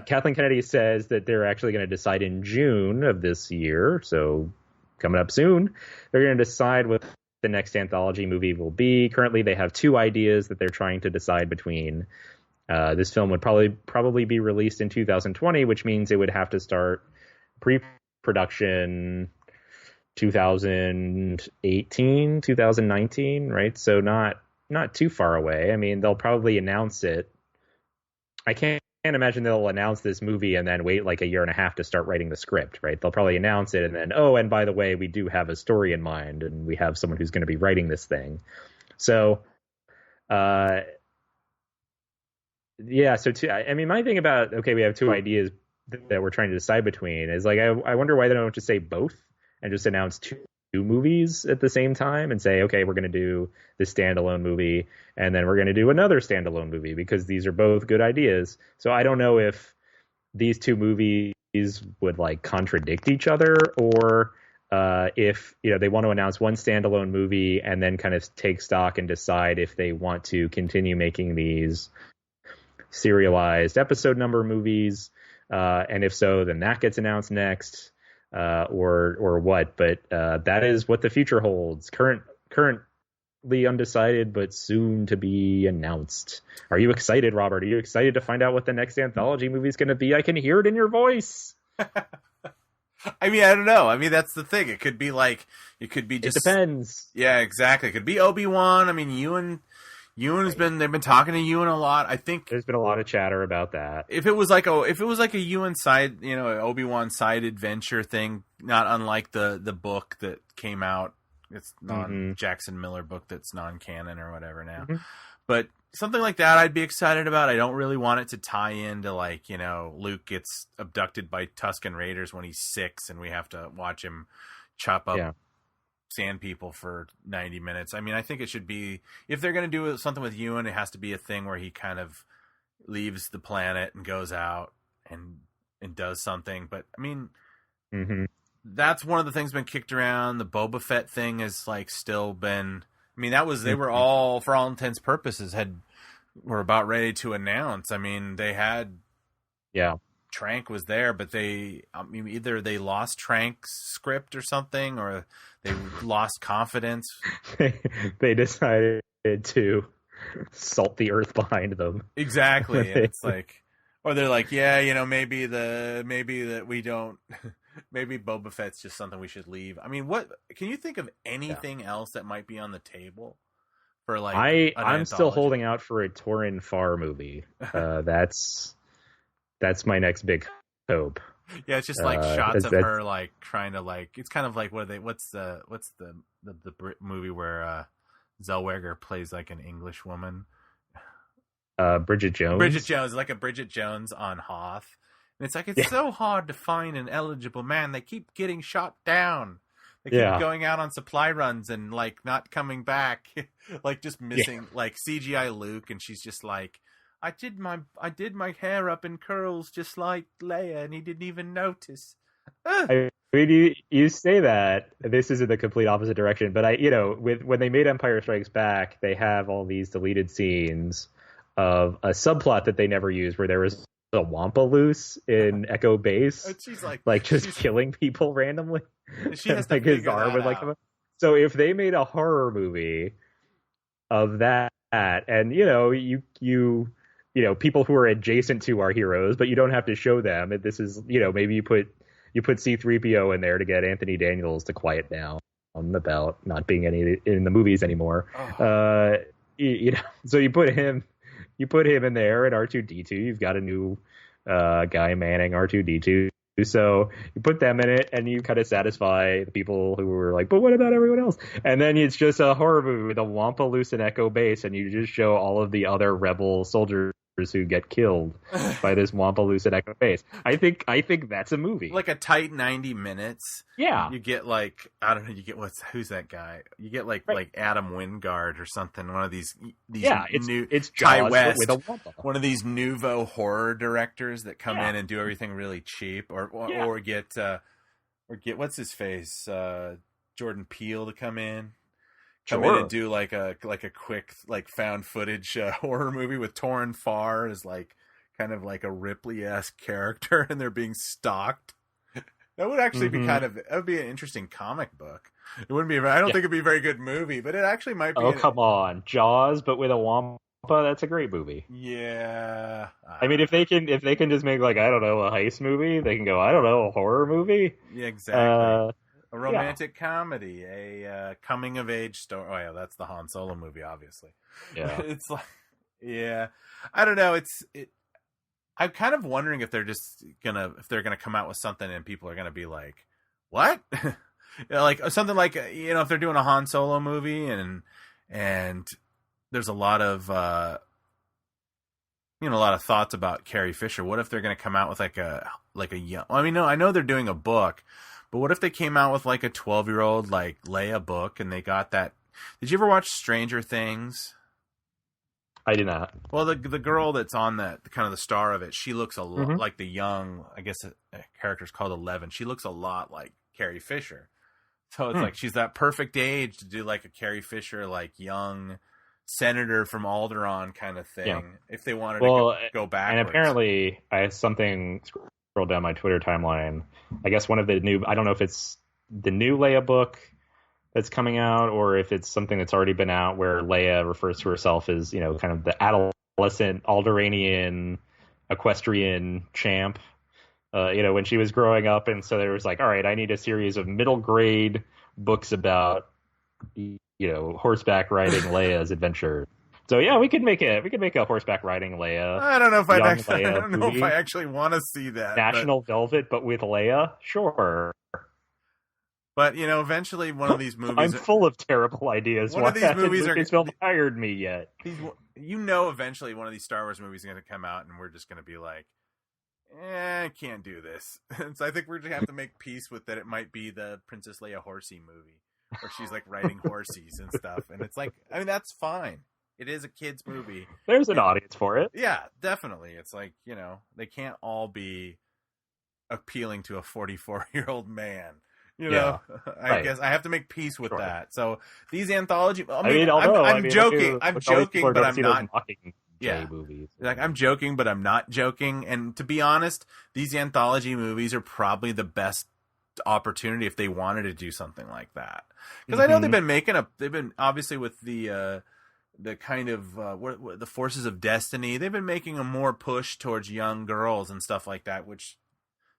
Kathleen Kennedy says that they're actually going to decide in June of this year, so coming up soon, they're going to decide what the next anthology movie will be. Currently, they have 2 ideas that they're trying to decide between. This film would probably be released in 2020, which means it would have to start pre-production 2018, 2019, right? So not too far away. I mean, they'll probably announce it. I can't imagine they'll announce this movie and then wait like a year and a half to start writing the script, right? They'll probably announce it and then, oh, and by the way, we do have a story in mind and we have someone who's going to be writing this thing. So, yeah, so I mean, my thing about, okay, we have 2 ideas that we're trying to decide between is like, I wonder why they don't just say both and just announce two movies at the same time and say, okay, we're going to do this standalone movie and then we're going to do another standalone movie because these are both good ideas. So I don't know if these 2 movies would like contradict each other or if, you know, they want to announce one standalone movie and then kind of take stock and decide if they want to continue making these serialized episode number movies, and if so, then that gets announced next, or what. But that is what the future holds. Currently undecided, but soon to be announced. Are you excited, Robert? Are you excited to find out what the next anthology movie is going to be? I can hear it in your voice. I mean, I don't know. I mean, that's the thing. It could be like, it could be just. It depends. Yeah, exactly. It could be Obi-Wan. I mean, Ewan's they've been talking to Ewan a lot. I think there's been a lot of chatter about that. If it was like a Ewan side, you know, Obi-Wan side adventure thing, not unlike the book that came out. It's Jackson Miller book that's non-canon or whatever now. But something like that I'd be excited about. I don't really want it to tie into like, you know, Luke gets abducted by Tusken Raiders when he's 6 and we have to watch him chop up sand people for 90 minutes. I mean, I think it should be, if they're going to do something with Ewan, it has to be a thing where he kind of leaves the planet and goes out and does something. But I mean, that's one of the things been kicked around. The Boba Fett thing has like still been, I mean, that was, they were all, for all intents purposes, were about ready to announce. I mean, they had, Trank was there, but either they lost Trank's script or something, or they lost confidence. They decided to salt the earth behind them. Exactly. And it's like, or they're like, yeah, you know, maybe Boba Fett's just something we should leave. I mean, what can you think of anything else that might be on the table for like? I'm still holding out for a Torin Farr movie. That's my next big hope. Yeah, it's just like shots of her like trying to like. It's kind of like what's the Brit movie where Zellweger plays like an English woman? Bridget Jones. Bridget Jones, like a Bridget Jones on Hoth, and it's like it's so hard to find an eligible man. They keep getting shot down. They keep going out on supply runs and like not coming back, like just missing like CGI Luke, and she's just like. I did my hair up in curls just like Leia, and he didn't even notice. I mean, you say that this is in the complete opposite direction, but when they made Empire Strikes Back, they have all these deleted scenes of a subplot that they never used, where there was a Wampa loose in Echo Base, and she's like just killing people randomly. She has to like his arm would like come up. So if they made a horror movie of that, and people who are adjacent to our heroes, but you don't have to show them. This is, maybe you put C-3PO in there to get Anthony Daniels to quiet down about not being any in the movies anymore. So you put him in there at R2-D2. You've got a new guy manning R2-D2. So you put them in it, and you kind of satisfy the people who were like, "But what about everyone else?" And then it's just a horror movie with a Wampa Loose and Echo base, and you just show all of the other rebel soldiers who get killed by this Wampa Loose and Echo base. I think that's a movie. Like a tight 90 minutes. Yeah. You get like, I don't know, you get who's that guy? You get like Adam Wingard or something, one of these it's Ty Jaws West, with a Wampa. one of these nouveau horror directors that come in and do everything really cheap, or get what's his face, Jordan Peele to come in in and do like a quick like found footage horror movie with Torrin Farr as like kind of like a Ripley-esque character, and they're being stalked. That would actually be that would be an interesting comic book. It wouldn't be. I don't think it'd be a very good movie, but it actually might be. Oh, come on, Jaws, but with a Wampa. That's a great movie. Yeah. I mean, if they can just make like, I don't know, a heist movie, they can go, I don't know, a horror movie. Yeah, exactly. A romantic comedy, a coming of age story. Oh yeah, that's the Han Solo movie, obviously. Yeah. It's like, I don't know. I'm kind of wondering if they're gonna come out with something and people are gonna be like, what? Like something like, if they're doing a Han Solo movie and there's a lot of a lot of thoughts about Carrie Fisher. What if they're going to come out with like a young? I mean, no, I know they're doing a book, but what if they came out with like a 12-year-old like Leia book and they got that? Did you ever watch Stranger Things? I did not. Well, the girl that's on that kind of the star of it, she looks a lot like the young. I guess a character's called 11. She looks a lot like Carrie Fisher. So it's like she's that perfect age to do like a Carrie Fisher like young senator from Alderaan kind of thing. Yeah. If they wanted to go back. And apparently I have something scroll down my Twitter timeline. I guess one of the new, I don't know if it's the new Leia book that's coming out or if it's something that's already been out where Leia refers to herself as, kind of the adolescent Alderanian equestrian champ. When she was growing up, and so there was like, all right, I need a series of middle grade books about horseback riding Leia's adventure. So yeah, we could make a horseback riding Leia. I don't know if I actually want to see that. National Velvet, but with Leia, sure. But eventually one of these movies. I'm full of terrible ideas. One of these movies Lucasfilm hired me yet. Eventually one of these Star Wars movies is going to come out, and we're just going to be like, I can't do this. So I think we're going to have to make peace with that. It might be the Princess Leia horsey movie where she's like riding horses and stuff. And it's like, I mean, that's fine. It is a kid's movie. There's an audience for it. Yeah, definitely. It's like, they can't all be appealing to a 44-year-old man. I guess I have to make peace with that. So these anthology, I'm joking, but I'm not. Movies. Like I'm joking, but I'm not joking. And to be honest, these anthology movies are probably the best opportunity if they wanted to do something like that. Because I know they've been obviously with the kind of the Forces of Destiny. They've been making a more push towards young girls and stuff like that, which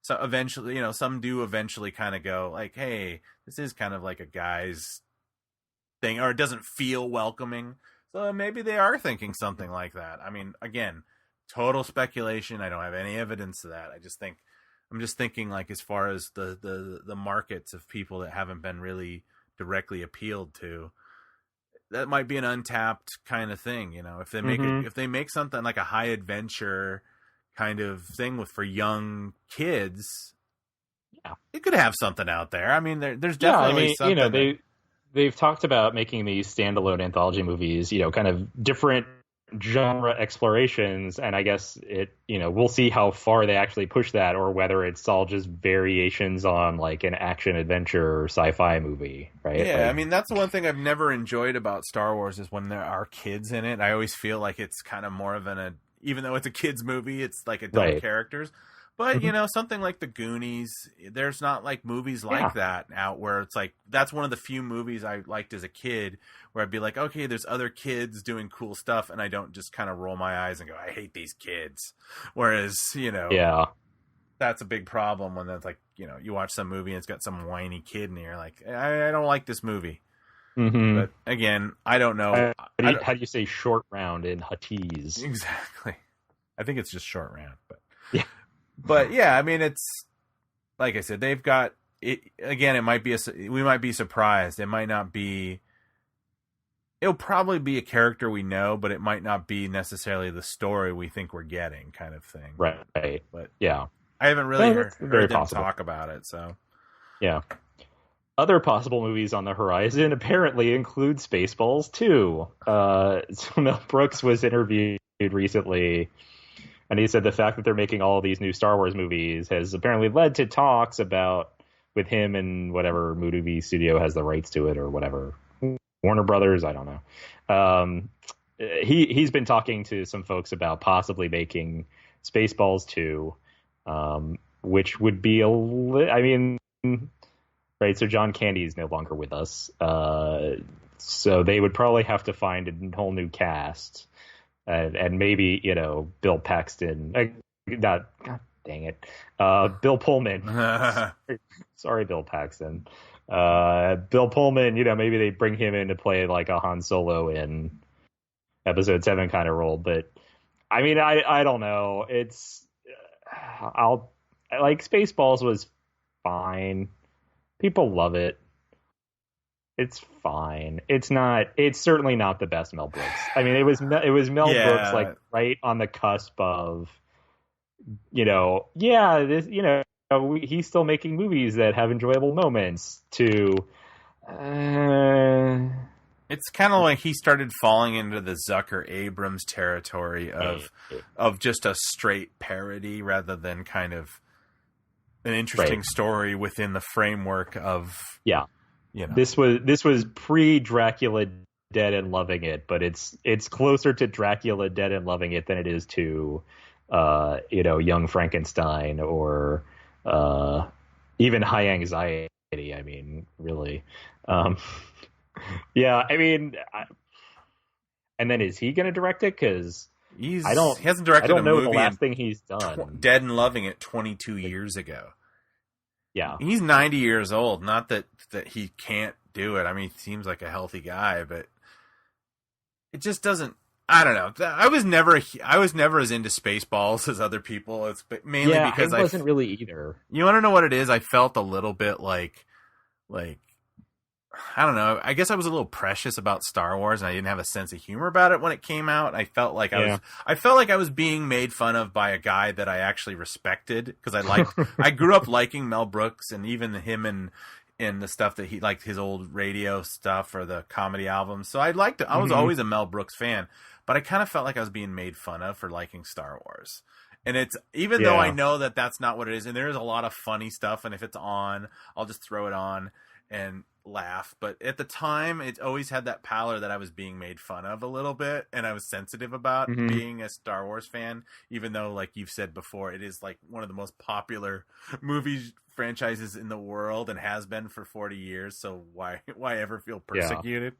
so eventually, some do eventually kind of go like, hey, this is kind of like a guy's thing, or it doesn't feel welcoming. So maybe they are thinking something like that. I mean, again, total speculation. I don't have any evidence to that. I'm just thinking like as far as the markets of people that haven't been really directly appealed to, that might be an untapped kind of thing. If they make if they make something like a high adventure kind of thing for young kids, it could have something out there. I mean, there's definitely something. They've talked about making these standalone anthology movies, kind of different genre explorations, and I guess we'll see how far they actually push that, or whether it's all just variations on like an action adventure or sci-fi movie, right? Yeah, I mean that's the one thing I've never enjoyed about Star Wars is when there are kids in it. I always feel like it's kind of more of even though it's a kids movie, it's like adult characters. But, something like The Goonies, there's not like movies like that out where it's like, that's one of the few movies I liked as a kid where I'd be like, okay, there's other kids doing cool stuff. And I don't just kind of roll my eyes and go, I hate these kids. Whereas, that's a big problem when that's like, you watch some movie and it's got some whiny kid and you're like, I don't like this movie. Mm-hmm. But again, I don't know. How do you say short round in Huttese? Exactly. I think it's just short round, but yeah. But yeah, I mean, like I said, they've got it again. It might be we might be surprised. It might not be. It'll probably be a character we know, but it might not be necessarily the story we think we're getting, kind of thing. Right. But yeah, I haven't really heard them possible. talk about it. So yeah. Other possible movies on the horizon apparently include Spaceballs 2. So Mel Brooks was interviewed recently, and he said the fact that they're making all of these new Star Wars movies has apparently led to talks about with him and whatever movie studio has the rights to it or whatever. Warner Brothers, I don't know. He's been talking to some folks about possibly making Spaceballs 2, which would be right, so John Candy is no longer with us, so they would probably have to find a whole new cast, and maybe Bill Paxton. God dang it, Bill Pullman. Sorry, Bill Paxton. Bill Pullman, maybe they bring him in to play like a Han Solo in Episode 7 kind of role. But I mean, I don't know. Spaceballs was fine. People love it. It's fine. It's certainly not the best Mel Brooks. I mean, it was Mel Brooks like right on the cusp of, he's still making movies that have enjoyable moments to it's kind of like he started falling into the Zucker Abrams territory of just a straight parody rather than kind of an interesting story within the framework of this was pre-Dracula Dead and Loving It, but it's closer to Dracula Dead and Loving It than it is to Young Frankenstein or even High Anxiety. I mean, really. Yeah, I mean, and then is he going to direct it? Because he hasn't directed a movie. The last thing he's done, Dead and Loving It, 22 years ago. Yeah, he's 90 years old. Not that he can't do it. I mean, he seems like a healthy guy, but it just doesn't. I don't know. I was never as into Spaceballs as other people. It's mainly because I wasn't really either. You want to know what it is? I felt a little bit like I don't know. I guess I was a little precious about Star Wars, and I didn't have a sense of humor about it when it came out. I felt like I was being made fun of by a guy that I actually respected because I grew up liking Mel Brooks and even him and the stuff that he liked, his old radio stuff or the comedy albums. So I liked it. I was always a Mel Brooks fan, but I kind of felt like I was being made fun of for liking Star Wars. And it's though I know that that's not what it is, and there is a lot of funny stuff, and if it's on, I'll just throw it on and laugh. But at the time, it always had that pallor that I was being made fun of a little bit, and I was sensitive about being a Star Wars fan, even though, like you've said before, it is like one of the most popular movie franchises in the world and has been for 40 years. So why ever feel persecuted?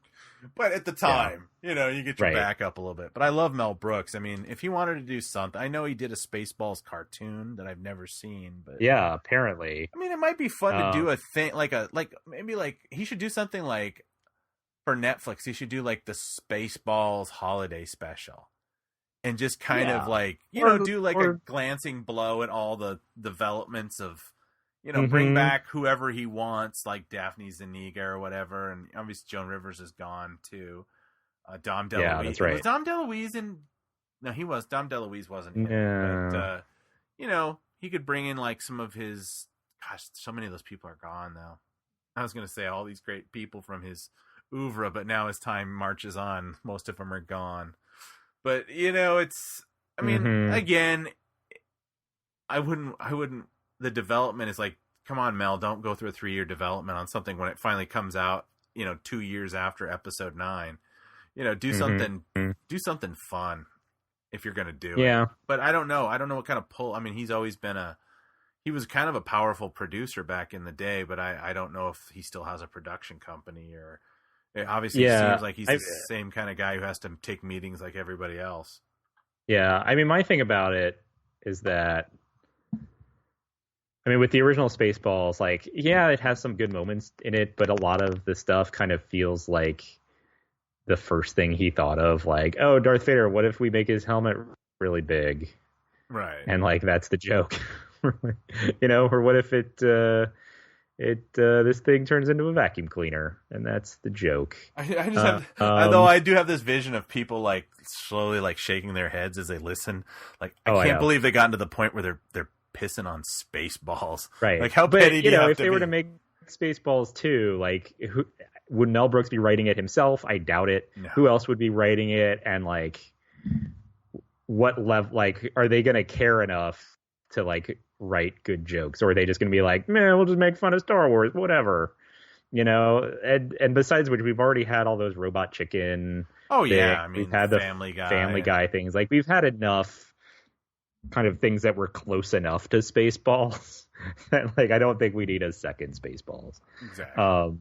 But at the time, you get your back up a little bit. But I love Mel Brooks. I mean, if he wanted to do something, I know he did a Spaceballs cartoon that I've never seen, but yeah, apparently. I mean, it might be fun to do a thing maybe he should do something like for Netflix. He should do like the Spaceballs holiday special. And just kind of do like a glancing blow at all the developments of, bring back whoever he wants, like Daphne Zuniga or whatever. And obviously Joan Rivers is gone too. Dom DeLuise. Yeah, that's right. Was Dom DeLuise in? No, he was. Dom DeLuise wasn't in. Yeah. But, he could bring in like some of his, gosh, so many of those people are gone though. I was going to say all these great people from his oeuvre, but now as time marches on, most of them are gone. But, it's, I mean, again, I wouldn't, the development is like, come on, Mel, don't go through a 3-year development on something when it finally comes out, 2 years after episode 9, do something fun if you're going to do it. But I don't know what kind of pull. I mean, he was kind of a powerful producer back in the day, but I don't know if he still has a production company or it obviously seems like he's the same kind of guy who has to take meetings like everybody else. Yeah. I mean, my thing about it is that, I mean, with the original Spaceballs, it has some good moments in it, but a lot of the stuff kind of feels like the first thing he thought of, like, oh, Darth Vader, what if we make his helmet really big? Right. And, that's the joke. Or what if this thing turns into a vacuum cleaner, and that's the joke. I just have, though I do have this vision of people like slowly like shaking their heads as they listen. Like I can't believe they gotten to the point where they're pissing on Spaceballs. Right. Like how petty do you have if to they be? were to make Spaceballs 2, like would Mel Brooks be writing it himself? I doubt it. No. Who else would be writing it? And like, what level? Like, are they going to care enough to like write good jokes, or are they just going to be like, man, we'll just make fun of Star Wars, whatever, And besides which, we've already had all those Robot Chicken. Oh yeah, things. I mean, we've had Family the Family Guy things. Like we've had enough kind of things that were close enough to Spaceballs that like I don't think we need a second Spaceballs. Exactly.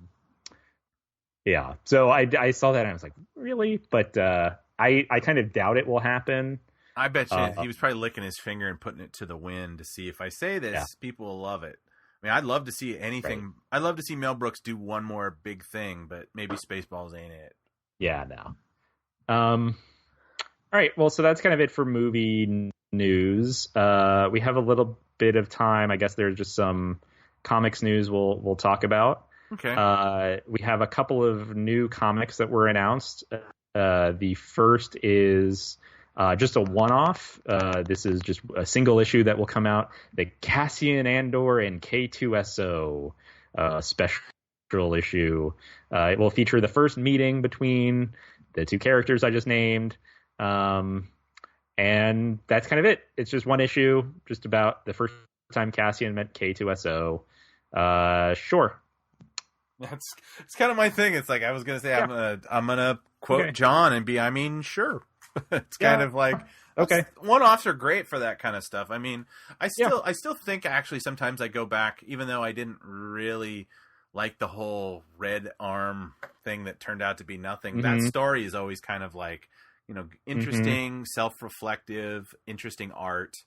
Yeah. So I saw that and I was like, really? But I kind of doubt it will happen. I bet you he was probably licking his finger and putting it to the wind to see if I say this, people will love it. I mean, I'd love to see anything. Right. I'd love to see Mel Brooks do one more big thing, but maybe Spaceballs ain't it. Yeah, no. All right. Well, so that's kind of it for movie news. We have a little bit of time. I guess there's just some comics news we'll talk about. Okay. We have a couple of new comics that were announced. The first is just a one-off. This is just a single issue that will come out. The Cassian Andor and K2SO special issue. It will feature the first meeting between the two characters I just named. And that's kind of it. It's just one issue, just about the first time Cassian met K2SO. Sure. It's kind of my thing. It's like I was gonna say I'm gonna quote John and be sure. It's kind of like one-offs are great for that kind of stuff. I mean, I still think actually sometimes I go back, even though I didn't really like the whole Red Arm thing that turned out to be nothing. Mm-hmm. That story is always kind of like, interesting, self-reflective, interesting art.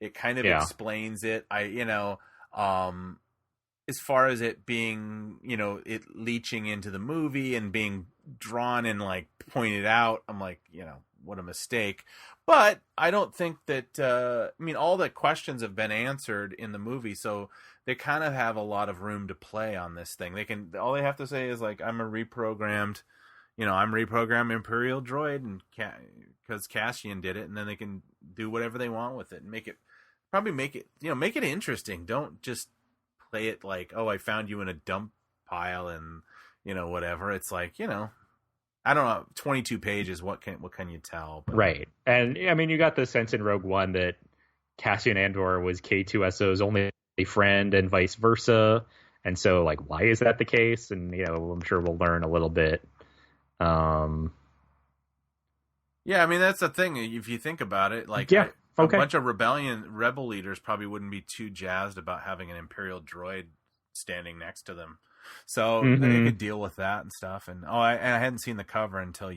It kind of explains it. As far as it being, it leaching into the movie and being drawn and like pointed out, I'm like, what a mistake. But I don't think that, all the questions have been answered in the movie, so they kind of have a lot of room to play on this thing. All they have to say is like, I'm reprogrammed Imperial droid, and because Cassian did it, and then they can do whatever they want with it and make it interesting. Don't just play it like, oh, I found you in a dump pile and whatever. It's like, I don't know, 22 pages. What can you tell? But... Right, and I mean, you got the sense in Rogue One that Cassian Andor was K2SO's only friend, and vice versa. And so, like, why is that the case? And I'm sure we'll learn a little bit. Yeah, I mean, that's the thing. If you think about it, like, a bunch of rebel leaders probably wouldn't be too jazzed about having an Imperial droid standing next to them. So they could deal with that and stuff. And I hadn't seen the cover until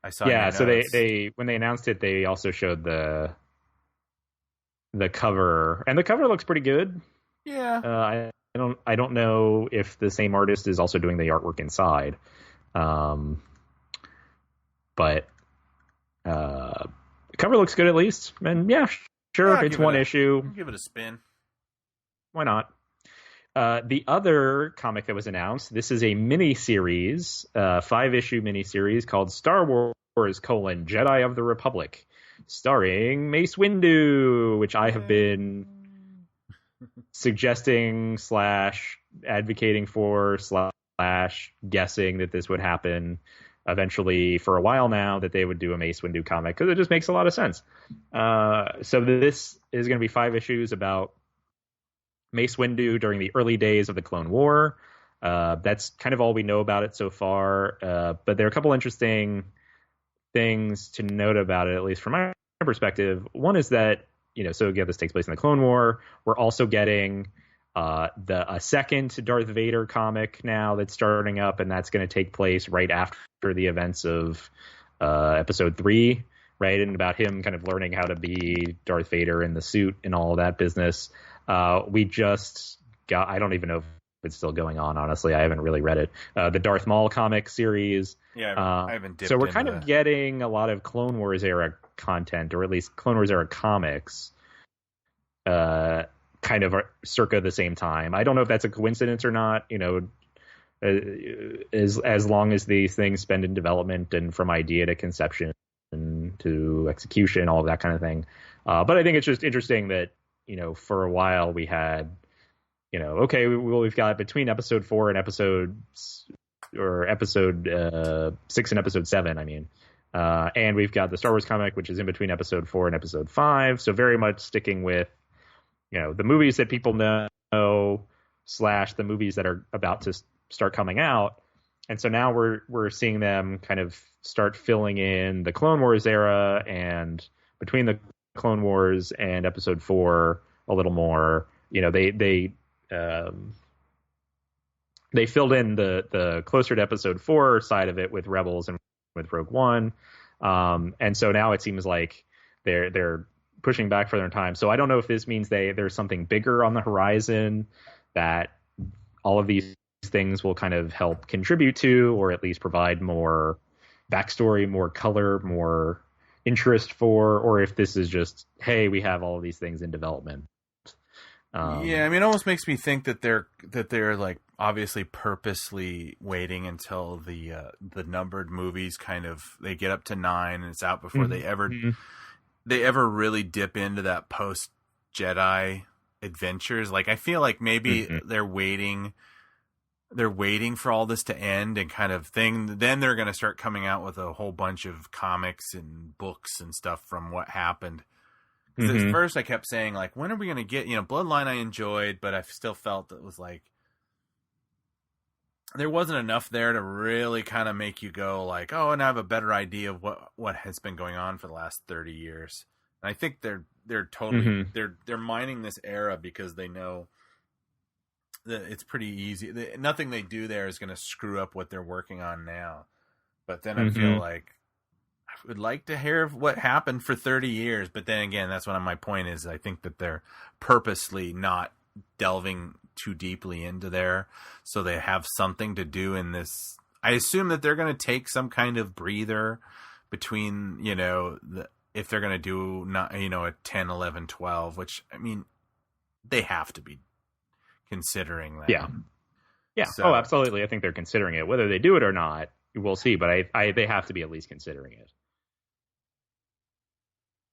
I saw. Yeah, so they when they announced it, they also showed the cover, and the cover looks pretty good. Yeah. I don't know if the same artist is also doing the artwork inside. But the cover looks good at least. And sure, it's one issue. Give it a spin. Why not? The other comic that was announced, this is a mini-series, 5-issue mini-series called Star Wars: Jedi of the Republic, starring Mace Windu, which I have been suggesting / advocating for / guessing that this would happen eventually for a while now, that they would do a Mace Windu comic, because it just makes a lot of sense. So this is going to be 5 issues about Mace Windu during the early days of the Clone War. That's kind of all we know about it so far. But there are a couple interesting things to note about it, at least from my perspective. One is that, so again, this takes place in the Clone War. We're also getting a second Darth Vader comic now that's starting up, and that's going to take place right after the events of Episode 3, right? And about him kind of learning how to be Darth Vader in the suit and all of that business. We just got, I don't even know if it's still going on, honestly. I haven't really read it. The Darth Maul comic series. Yeah, I haven't dipped So we're into kind of getting a lot of Clone Wars era content, or at least Clone Wars era comics. kind of circa the same time. I don't know if that's a coincidence or not. As long as these things spend in development and from idea to conception to execution, all of that kind of thing. But I think it's just interesting that, for a while we had, we've got between episode 4 and episode 6 and episode 7, and we've got the Star Wars comic, which is in between episode 4 and episode 5. So very much sticking with, the movies that people know / the movies that are about to start coming out. And so now we're seeing them kind of start filling in the Clone Wars era, and between the Clone Wars and episode 4 a little more, they filled in the closer to episode 4 side of it with Rebels and with Rogue One. And so now it seems like they're pushing back for their time. So I don't know if this means there's something bigger on the horizon that all of these things will kind of help contribute to, or at least provide more backstory, more color, more interest for, or if this is just, hey, we have all of these things in development. It almost makes me think that they're like obviously purposely waiting until the numbered movies kind of, they get up to 9 and it's out before they ever really dip into that post Jedi adventures. Like, I feel like maybe they're waiting for all this to end and kind of thing. Then they're going to start coming out with a whole bunch of comics and books and stuff from what happened. Because at first I kept saying, like, when are we going to get, Bloodline I enjoyed, but I still felt it was like, there wasn't enough there to really kind of make you go like, oh, and I have a better idea of what has been going on for the last 30 years. And I think they're totally, they're mining this era because they know that it's pretty easy. Nothing they do there is going to screw up what they're working on now. But then I feel like I would like to hear what happened for 30 years. But then again, that's what my point is. I think that they're purposely not delving too deeply into there, so they have something to do in this. I assume that they're going to take some kind of breather between, if they're going to do not, a 10, 11, 12, which, they have to be considering that. Yeah. So, absolutely. I think they're considering it. Whether they do it or not, we'll see. But they have to be at least considering it.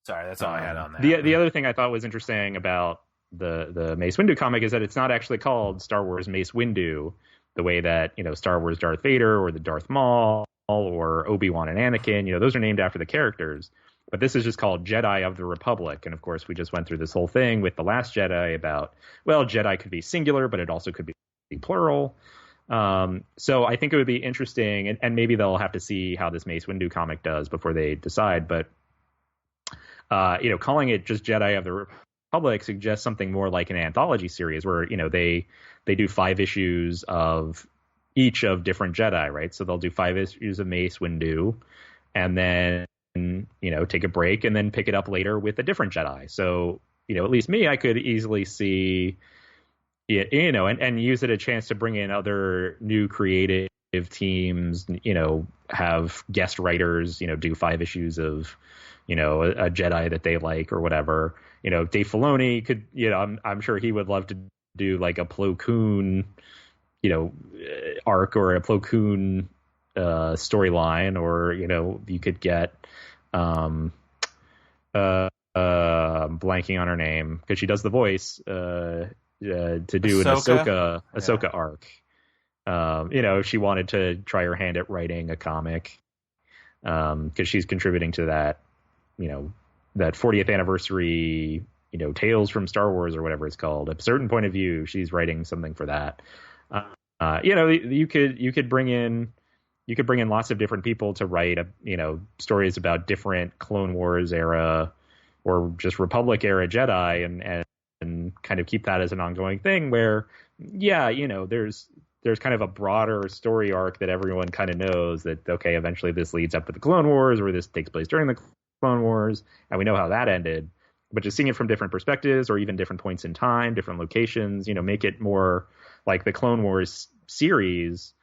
Sorry, that's all I had on that. The other thing I thought was interesting about the Mace Windu comic is that it's not actually called Star Wars Mace Windu the way that, Star Wars Darth Vader or the Darth Maul or Obi-Wan and Anakin, those are named after the characters. But this is just called Jedi of the Republic. And of course, we just went through this whole thing with The Last Jedi about, well, Jedi could be singular, but it also could be plural. So I think it would be interesting, and maybe they'll have to see how this Mace Windu comic does before they decide. But, calling it just Jedi of the Republic suggests something more like an anthology series where, they do 5 issues of each of different Jedi, right? So they'll do 5 issues of Mace Windu and then, take a break and then pick it up later with a different Jedi. So, at least me, I could easily see it, and use it a chance to bring in other new creative teams, have guest writers, do 5 issues of, a Jedi that they like or whatever. Dave Filoni could, I'm sure he would love to do like a Plo Koon, arc or a Plo Koon storyline, or, you could get, blanking on her name because she does the voice, to do Ahsoka? an Ahsoka arc. If she wanted to try her hand at writing a comic, because she's contributing to that, that 40th anniversary, Tales from Star Wars or whatever it's called. A certain point of view, she's writing something for that. You could bring in lots of different people to write, stories about different Clone Wars era or just Republic era Jedi, and kind of keep that as an ongoing thing where, there's kind of a broader story arc that everyone kind of knows that, okay, eventually this leads up to the Clone Wars, or this takes place during the Clone Wars, and we know how that ended. But just seeing it from different perspectives, or even different points in time, different locations, make it more like the Clone Wars series,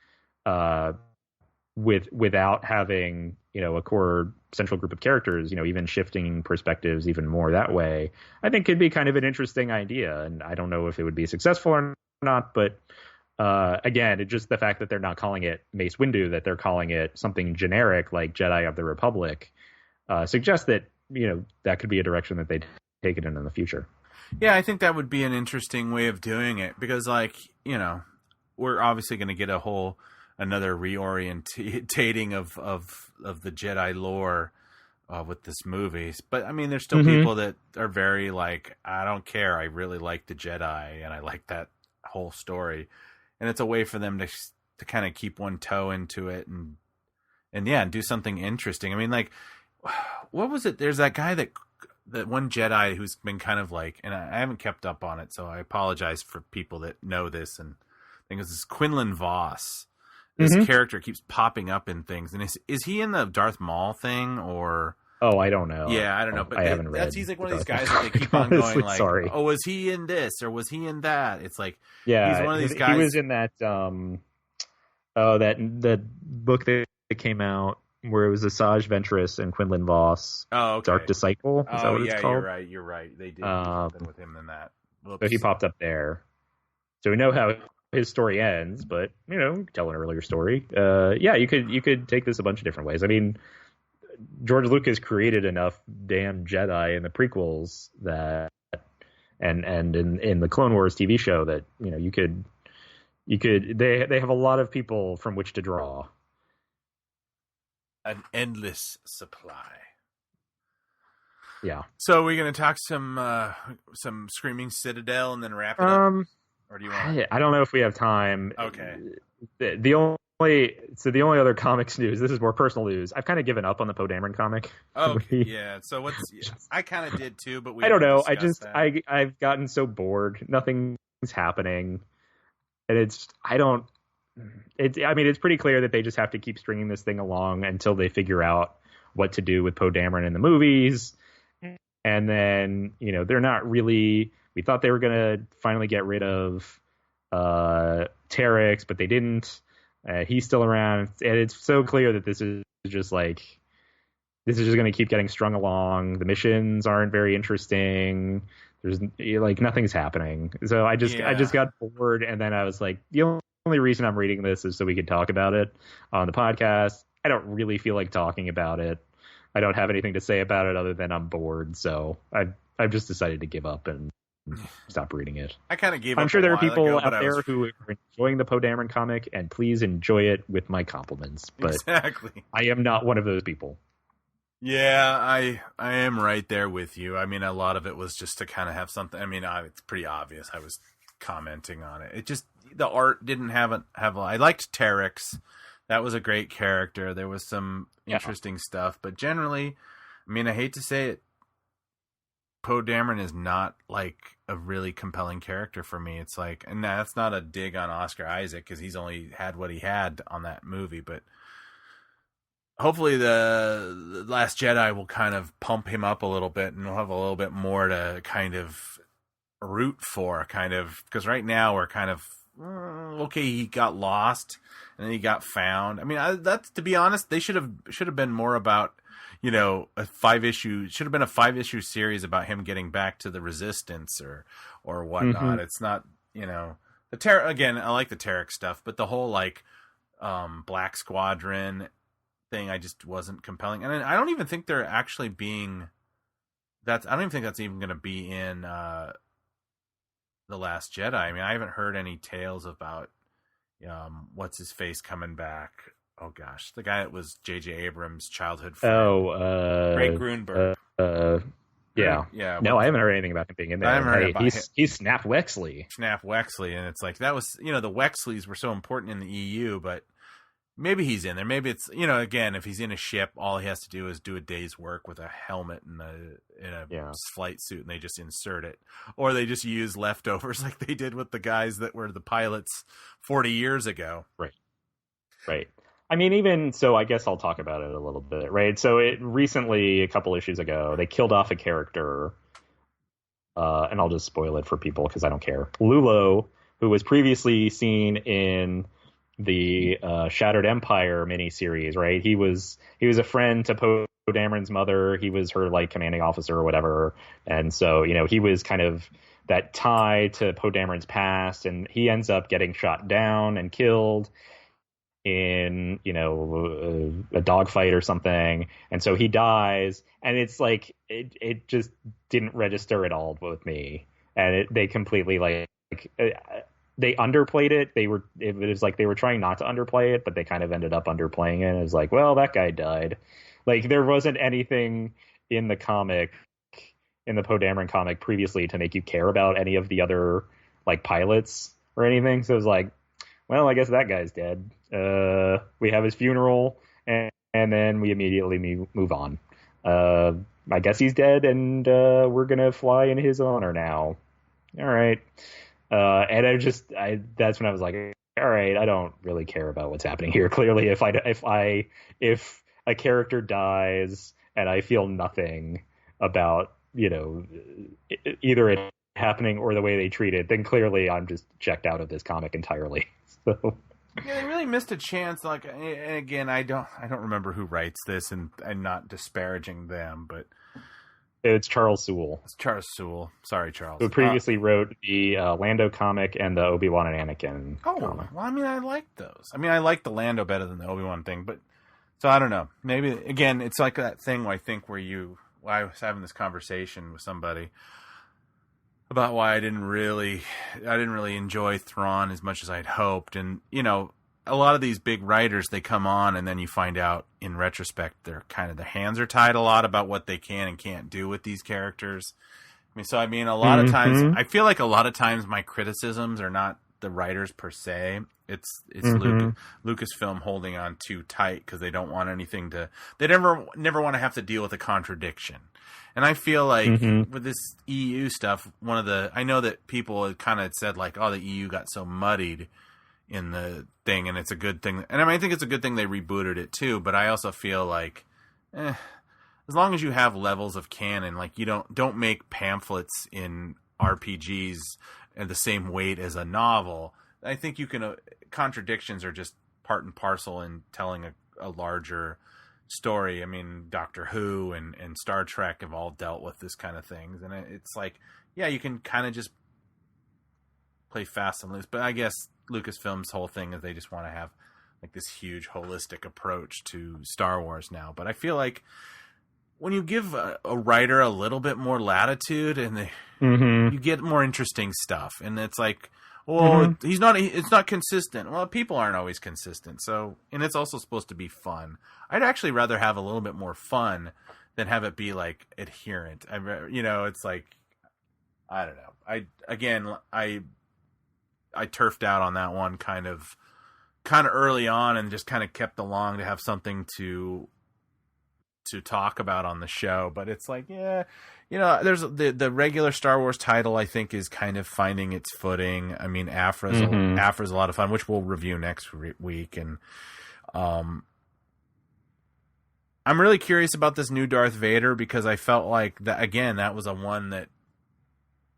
without having, a core central group of characters, even shifting perspectives even more that way, I think could be kind of an interesting idea. And I don't know if it would be successful or not, but again, it's just the fact that they're not calling it Mace Windu, that they're calling it something generic like Jedi of the Republic, suggests that, that could be a direction that they take it in the future. Yeah, I think that would be an interesting way of doing it because, we're obviously going to get another reorientating of the Jedi lore with this movie. But, I mean, there's still people that are very I don't care. I really like the Jedi, and I like that whole story. And it's a way for them to kind of keep one toe into it and do something interesting. I mean, what was it? There's that guy that one Jedi who's been kind of and I haven't kept up on it, so I apologize for people that know this. And I think it's this Quinlan Vos. This character keeps popping up in things. And is he in the Darth Maul thing or? Oh, I don't know. Yeah, I don't know. But I haven't read. He's one of these guys that they keep on Honestly, going sorry. oh, was he in this or was he in that? It's yeah, he's one of these guys. He was in that that book that came out where it was Asajj Ventress and Quinlan Vos. Oh, okay. Dark Disciple. Is that what it's called? You're right. They did something with him in that. Whoops. So he popped up there. So we know how his story ends, but tell an earlier story. You could take this a bunch of different ways. I mean, George Lucas created enough damn Jedi in the prequels that, and in the Clone Wars TV show that you could they have a lot of people from which to draw. An endless supply. Yeah. So we're going to talk some Screaming Citadel and then wrap it up? Or do you want? I don't know if we have time. Okay. The only other comics news. This is more personal news. I've kind of given up on the Poe Dameron comic. Oh yeah. So I kind of did too, but I don't know. I've gotten so bored. Nothing's happening, and it's pretty clear that they just have to keep stringing this thing along until they figure out what to do with Poe Dameron in the movies, and then they're not really. We thought they were going to finally get rid of Terex, but they didn't. He's still around, and it's so clear that this is just going to keep getting strung along. The missions aren't very interesting. There's nothing's happening. So I just got bored, and then I was like, the only reason I'm reading this is so we could talk about it on the podcast. I don't really feel like talking about it. I don't have anything to say about it other than I'm bored. So I've just decided to give up and stop reading it. I kind of gave up. I'm sure there are people out there who are enjoying the Poe Dameron comic, and please enjoy it with my compliments. But exactly. I am not one of those people. Yeah, I am right there with you. I mean, a lot of it was just to kind of have something. I mean, it's pretty obvious. I was commenting on it. It just the art didn't have. I liked Terex. That was a great character. There was some interesting stuff, but generally, I mean, I hate to say it, Poe Dameron is not a really compelling character for me. It's and that's not a dig on Oscar Isaac because he's only had what he had on that movie, but hopefully the Last Jedi will kind of pump him up a little bit and we'll have a little bit more to kind of root for, because right now we're kind of, okay, he got lost and then he got found. I mean, that's, to be honest, they should have been more about, should have been a 5-issue series about him getting back to the Resistance or whatnot. Mm-hmm. It's not, again, I like the Tarek stuff, but the whole Black Squadron thing, I just wasn't compelling. And I don't even think they're actually I don't even think that's even going to be in The Last Jedi. I mean, I haven't heard any tales about what's his face coming back. Oh gosh, the guy that was J.J. Abrams' childhood friend. Ray Grunberg. Yeah. No, I haven't heard anything about him being in there. I haven't heard about him. He's Snap Wexley. And it's that was, the Wexleys were so important in the EU, but maybe he's in there. Maybe it's, again, if he's in a ship, all he has to do is do a day's work with a helmet and a flight suit, and they just insert it. Or they just use leftovers like they did with the guys that were the pilots 40 years ago. Right. I mean, even so, I guess I'll talk about it a little bit, right? So recently, a couple issues ago, they killed off a character, and I'll just spoil it for people because I don't care. Lulo, who was previously seen in the Shattered Empire miniseries, right? He was a friend to Poe Dameron's mother. He was her like commanding officer or whatever, and so he was kind of that tie to Poe Dameron's past, and he ends up getting shot down and killed in a dogfight or something, and so he dies, and it's like it just didn't register at all with me, and they completely they underplayed it. It was like they were trying not to underplay it, but they kind of ended up underplaying it. It was like, well, that guy died. Like there wasn't anything in the comic, in the Poe Dameron comic previously to make you care about any of the other like pilots or anything. So it was like, well, I guess that guy's dead. We have his funeral, and then we immediately move on. I guess he's dead, and we're gonna fly in his honor now. All right. And that's when I was like, all right, I don't really care about what's happening here. Clearly, if a character dies and I feel nothing about either it happening or the way they treat it, then clearly I'm just checked out of this comic entirely. So. Yeah, they really missed a chance. Like, and again, I don't remember who writes this, and I'm not disparaging them, but it's Charles Soule. It's Charles Soule. Sorry, Charles. Who previously wrote the Lando comic and the Obi-Wan and Anakin. Comic. Well, I mean, I like those. I mean, I like the Lando better than the Obi-Wan thing, but so I don't know. Maybe again, it's like that thing I was having this conversation with somebody about why I didn't really enjoy Thrawn as much as I'd hoped. And, a lot of these big writers, they come on and then you find out in retrospect, their hands are tied a lot about what they can and can't do with these characters. A lot of times, I feel like a lot of times my criticisms are not the writers per se. It's Lucasfilm holding on too tight because they don't want anything they never want to have to deal with a contradiction. And I feel like with this EU stuff, I know that people had kind of said like, oh, the EU got so muddied in the thing, and it's a good thing. And I think it's a good thing they rebooted it too. But I also feel like, as long as you have levels of canon, like you don't make pamphlets in RPGs at the same weight as a novel. I think you can. Contradictions are just part and parcel in telling a larger story. I mean, Doctor Who and Star Trek have all dealt with this kind of things, and it's like, yeah, you can kind of just play fast and loose. But I guess Lucasfilm's whole thing is they just want to have like this huge holistic approach to Star Wars now. But I feel like when you give a writer a little bit more latitude, and you get more interesting stuff, and it's like, well, it's not consistent. Well, people aren't always consistent. So, and it's also supposed to be fun. I'd actually rather have a little bit more fun than have it be like adherent. It's like, I don't know. I turfed out on that one kind of early on and just kind of kept along to have something to talk about on the show. But it's like, yeah, there's the regular Star Wars title, I think, is kind of finding its footing. I mean, Afra's a lot of fun, which we'll review next week. And I'm really curious about this new Darth Vader, because I felt like that was a one that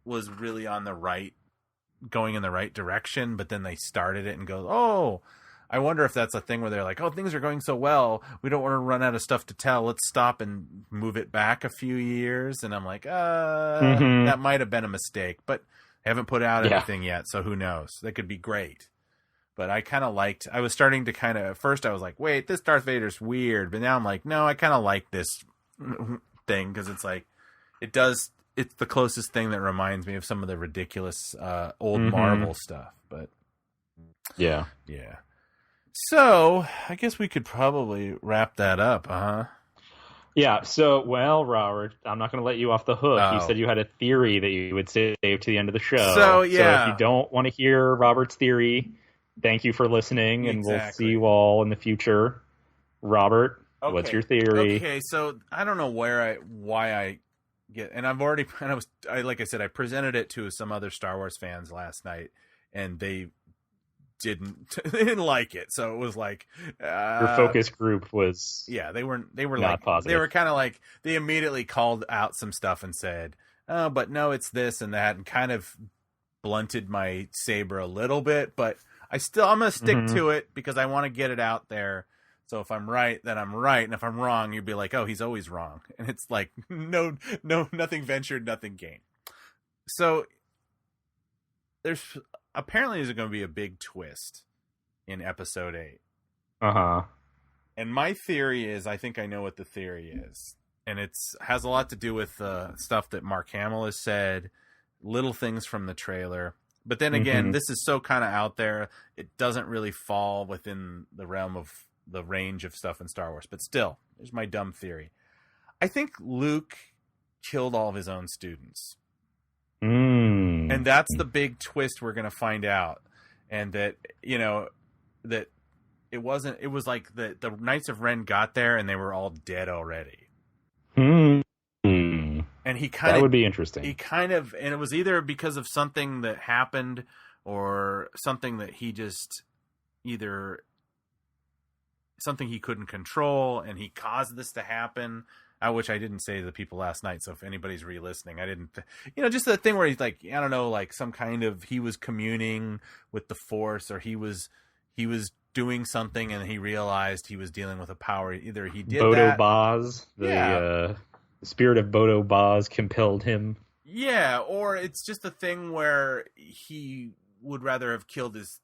was really going in the right direction, but then they started it and go, oh, I wonder if that's a thing where they're like, oh, things are going so well, we don't want to run out of stuff to tell. Let's stop and move it back a few years. And I'm like, that might have been a mistake, but I haven't put out anything yet, so who knows? That could be great. But I was starting to at first I was like, wait, this Darth Vader's weird. But now I'm like, no, I kind of like this thing, because it's like, it's the closest thing that reminds me of some of the ridiculous old Marvel stuff. But yeah. So, I guess we could probably wrap that up, huh? Yeah, so, Robert, I'm not going to let you off the hook. Oh. You said you had a theory that you would save to the end of the show. So, yeah. So if you don't want to hear Robert's theory, thank you for listening, and we'll see you all in the future. Robert, what's your theory? Okay, so I don't know why I get, and like I said, I presented it to some other Star Wars fans last night, and they didn't like it. So it was like your focus group was they were not like positive. They were kind of like, they immediately called out some stuff and said, oh, but no, it's this and that, and kind of blunted my saber a little bit. But I'm going to stick to it because I want to get it out there. So if I'm right, then I'm right. And if I'm wrong, you'd be like, oh, he's always wrong. And it's like, no, nothing ventured, nothing gained. So there's going to be a big twist in episode 8. Uh-huh. And my theory is, I think I know what the theory is. And has a lot to do with stuff that Mark Hamill has said, little things from the trailer. But then again, this is so kind of out there, it doesn't really fall within the realm of the range of stuff in Star Wars. But still, here's my dumb theory. I think Luke killed all of his own students. And that's the big twist we're going to find out. And that, that it was like the Knights of Ren got there and they were all dead already. And that would be interesting. And it was either because of something that happened or something that he just something he couldn't control and he caused this to happen. Which I didn't say to the people last night. So if anybody's re-listening, I didn't, just the thing where he's like, I don't know, like some kind of, he was communing with the Force or he was doing something and he realized he was dealing with a power. Either he did Bodo that. Baz, the spirit of Bodo Baz compelled him. Yeah, or it's just a thing where he would rather have killed his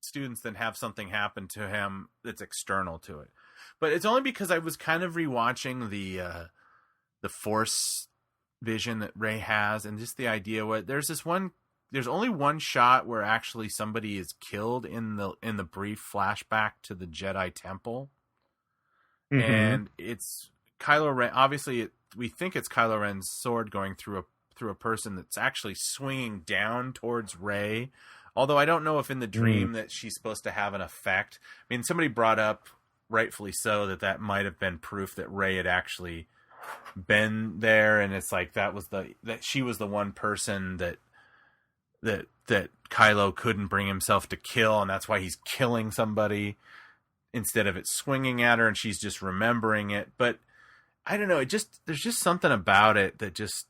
students than have something happen to him that's external to it. But it's only because I was kind of rewatching the Force vision that Rey has, and just the idea there's only one shot where actually somebody is killed in the brief flashback to the Jedi Temple, and it's Kylo Ren. Obviously, we think it's Kylo Ren's sword going through a person that's actually swinging down towards Rey. Although I don't know if in the dream that she's supposed to have an effect. I mean, somebody brought up, rightfully so, that might have been proof that Rey had actually been there, and it's like that she was the one person that Kylo couldn't bring himself to kill, and that's why he's killing somebody instead of it swinging at her, and she's just remembering it. But I don't know, there's just something about it that just,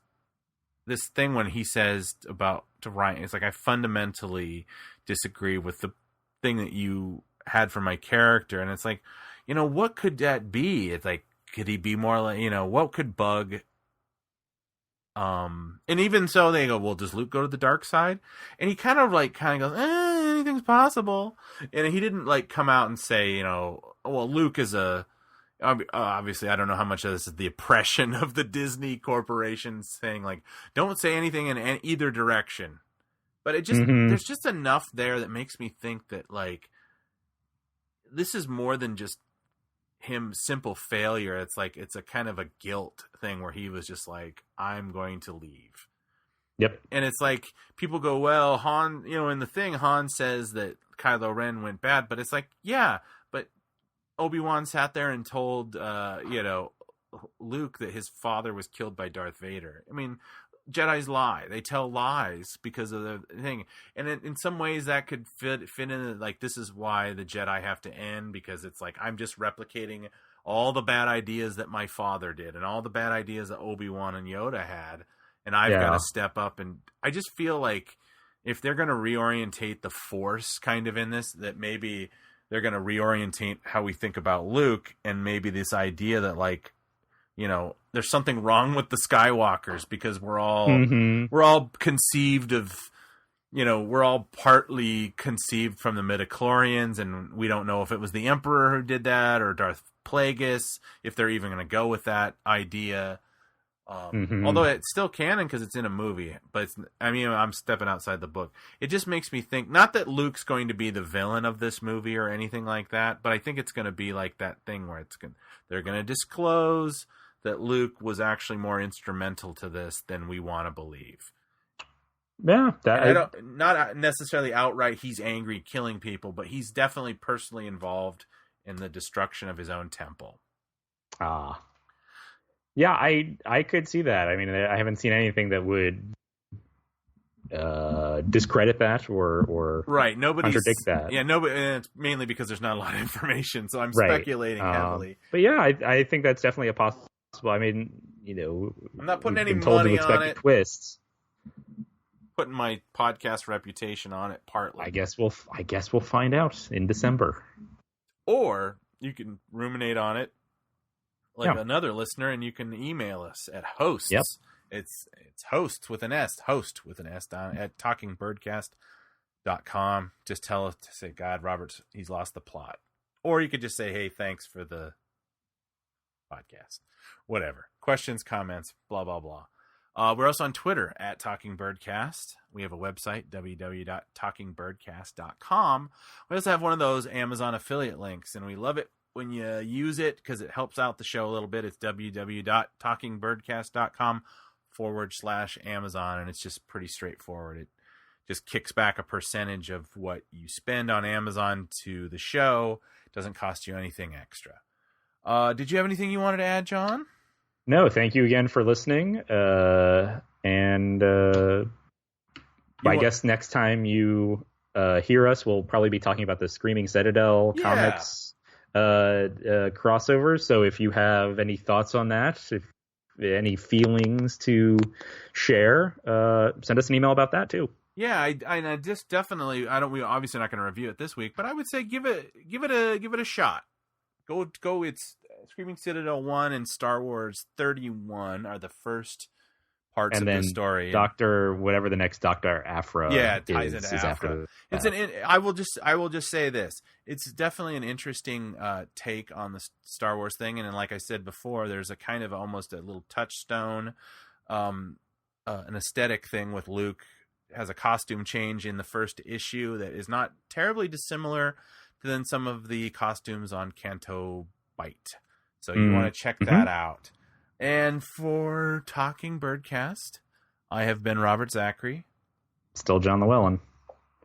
this thing when he says to Ryan, it's like, I fundamentally disagree with the thing that you had for my character. And it's like, what could that be? It's like, could he be more like, what could bug? And even so, they go, well, does Luke go to the dark side? And he kind of goes, anything's possible. And he didn't come out and say, well, Luke is obviously, I don't know how much of this is the oppression of the Disney Corporation saying, don't say anything in either direction. But it just, there's just enough there that makes me think that, this is more than just him simple failure. It's it's a kind of a guilt thing where he was just like, I'm going to leave. Yep. And it's like, people go, well, Han, in the thing, Han says that Kylo Ren went bad, but it's like, yeah, but Obi-Wan sat there and told, Luke that his father was killed by Darth Vader. I mean, Jedis lie. They tell lies because of the thing. And in some ways that could fit in, this is why the Jedi have to end, because it's like, I'm just replicating all the bad ideas that my father did and all the bad ideas that Obi-Wan and Yoda had. And I've got to step up. And I just feel like if they're going to reorientate the Force kind of in this, that maybe they're going to reorientate how we think about Luke, and maybe this idea that there's something wrong with the Skywalkers because we're all conceived of, we're all partly conceived from the midichlorians, and we don't know if it was the Emperor who did that or Darth Plagueis, if they're even going to go with that idea. Although it's still canon because it's in a movie, but I'm stepping outside the book. It just makes me think, not that Luke's going to be the villain of this movie or anything like that, but I think it's going to be like that thing where they're going to disclose that Luke was actually more instrumental to this than we want to believe. Yeah, not necessarily outright he's angry killing people, but he's definitely personally involved in the destruction of his own temple. Yeah, I could see that. I mean, I haven't seen anything that would discredit that or contradict that. Yeah, nobody. And it's mainly because there's not a lot of information, so I'm speculating heavily. But yeah, I think that's definitely a possible. I mean, I'm not putting any told money to expect on it. Twists. putting my podcast reputation on it partly. I guess we'll find out in December. Or you can ruminate on it like another listener, and you can email us at hosts. Yep. It's host with an S at talkingbirdcast.com. Just tell us to say, God, Robert, he's lost the plot. Or you could just say, hey, thanks for the podcast. Whatever. Questions, comments, blah, blah, blah. We're also on Twitter at talkingbirdcast. We have a website, www.talkingbirdcast.com. We also have one of those Amazon affiliate links, and we love it when you use it because it helps out the show a little bit. It's www.talkingbirdcast.com/Amazon, and it's just pretty straightforward. It just kicks back a percentage of what you spend on Amazon to the show. It doesn't cost you anything extra. Did you have anything you wanted to add, John? No, thank you again for listening. I guess next time you hear us, we'll probably be talking about the Screaming Citadel comics crossover. So if you have any thoughts on that, if any feelings to share, send us an email about that too. Yeah, I just definitely we're obviously not going to review it this week, but I would say give it a shot. Go. It's Screaming Citadel 1 and Star Wars 31 are the first parts of the story. Doctor, whatever the next Doctor Aphra, it ties into Aphra. I will just say this: it's definitely an interesting take on the Star Wars thing, and like I said before, there's a kind of almost a little touchstone, an aesthetic thing with Luke. Has a costume change in the first issue that is not terribly dissimilar than some of the costumes on Canto Bight. So you want to check that out. And for Talking Birdcast, I have been Robert Zachary. Still John Llewellyn.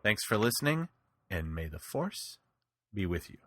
Thanks for listening, and may the Force be with you.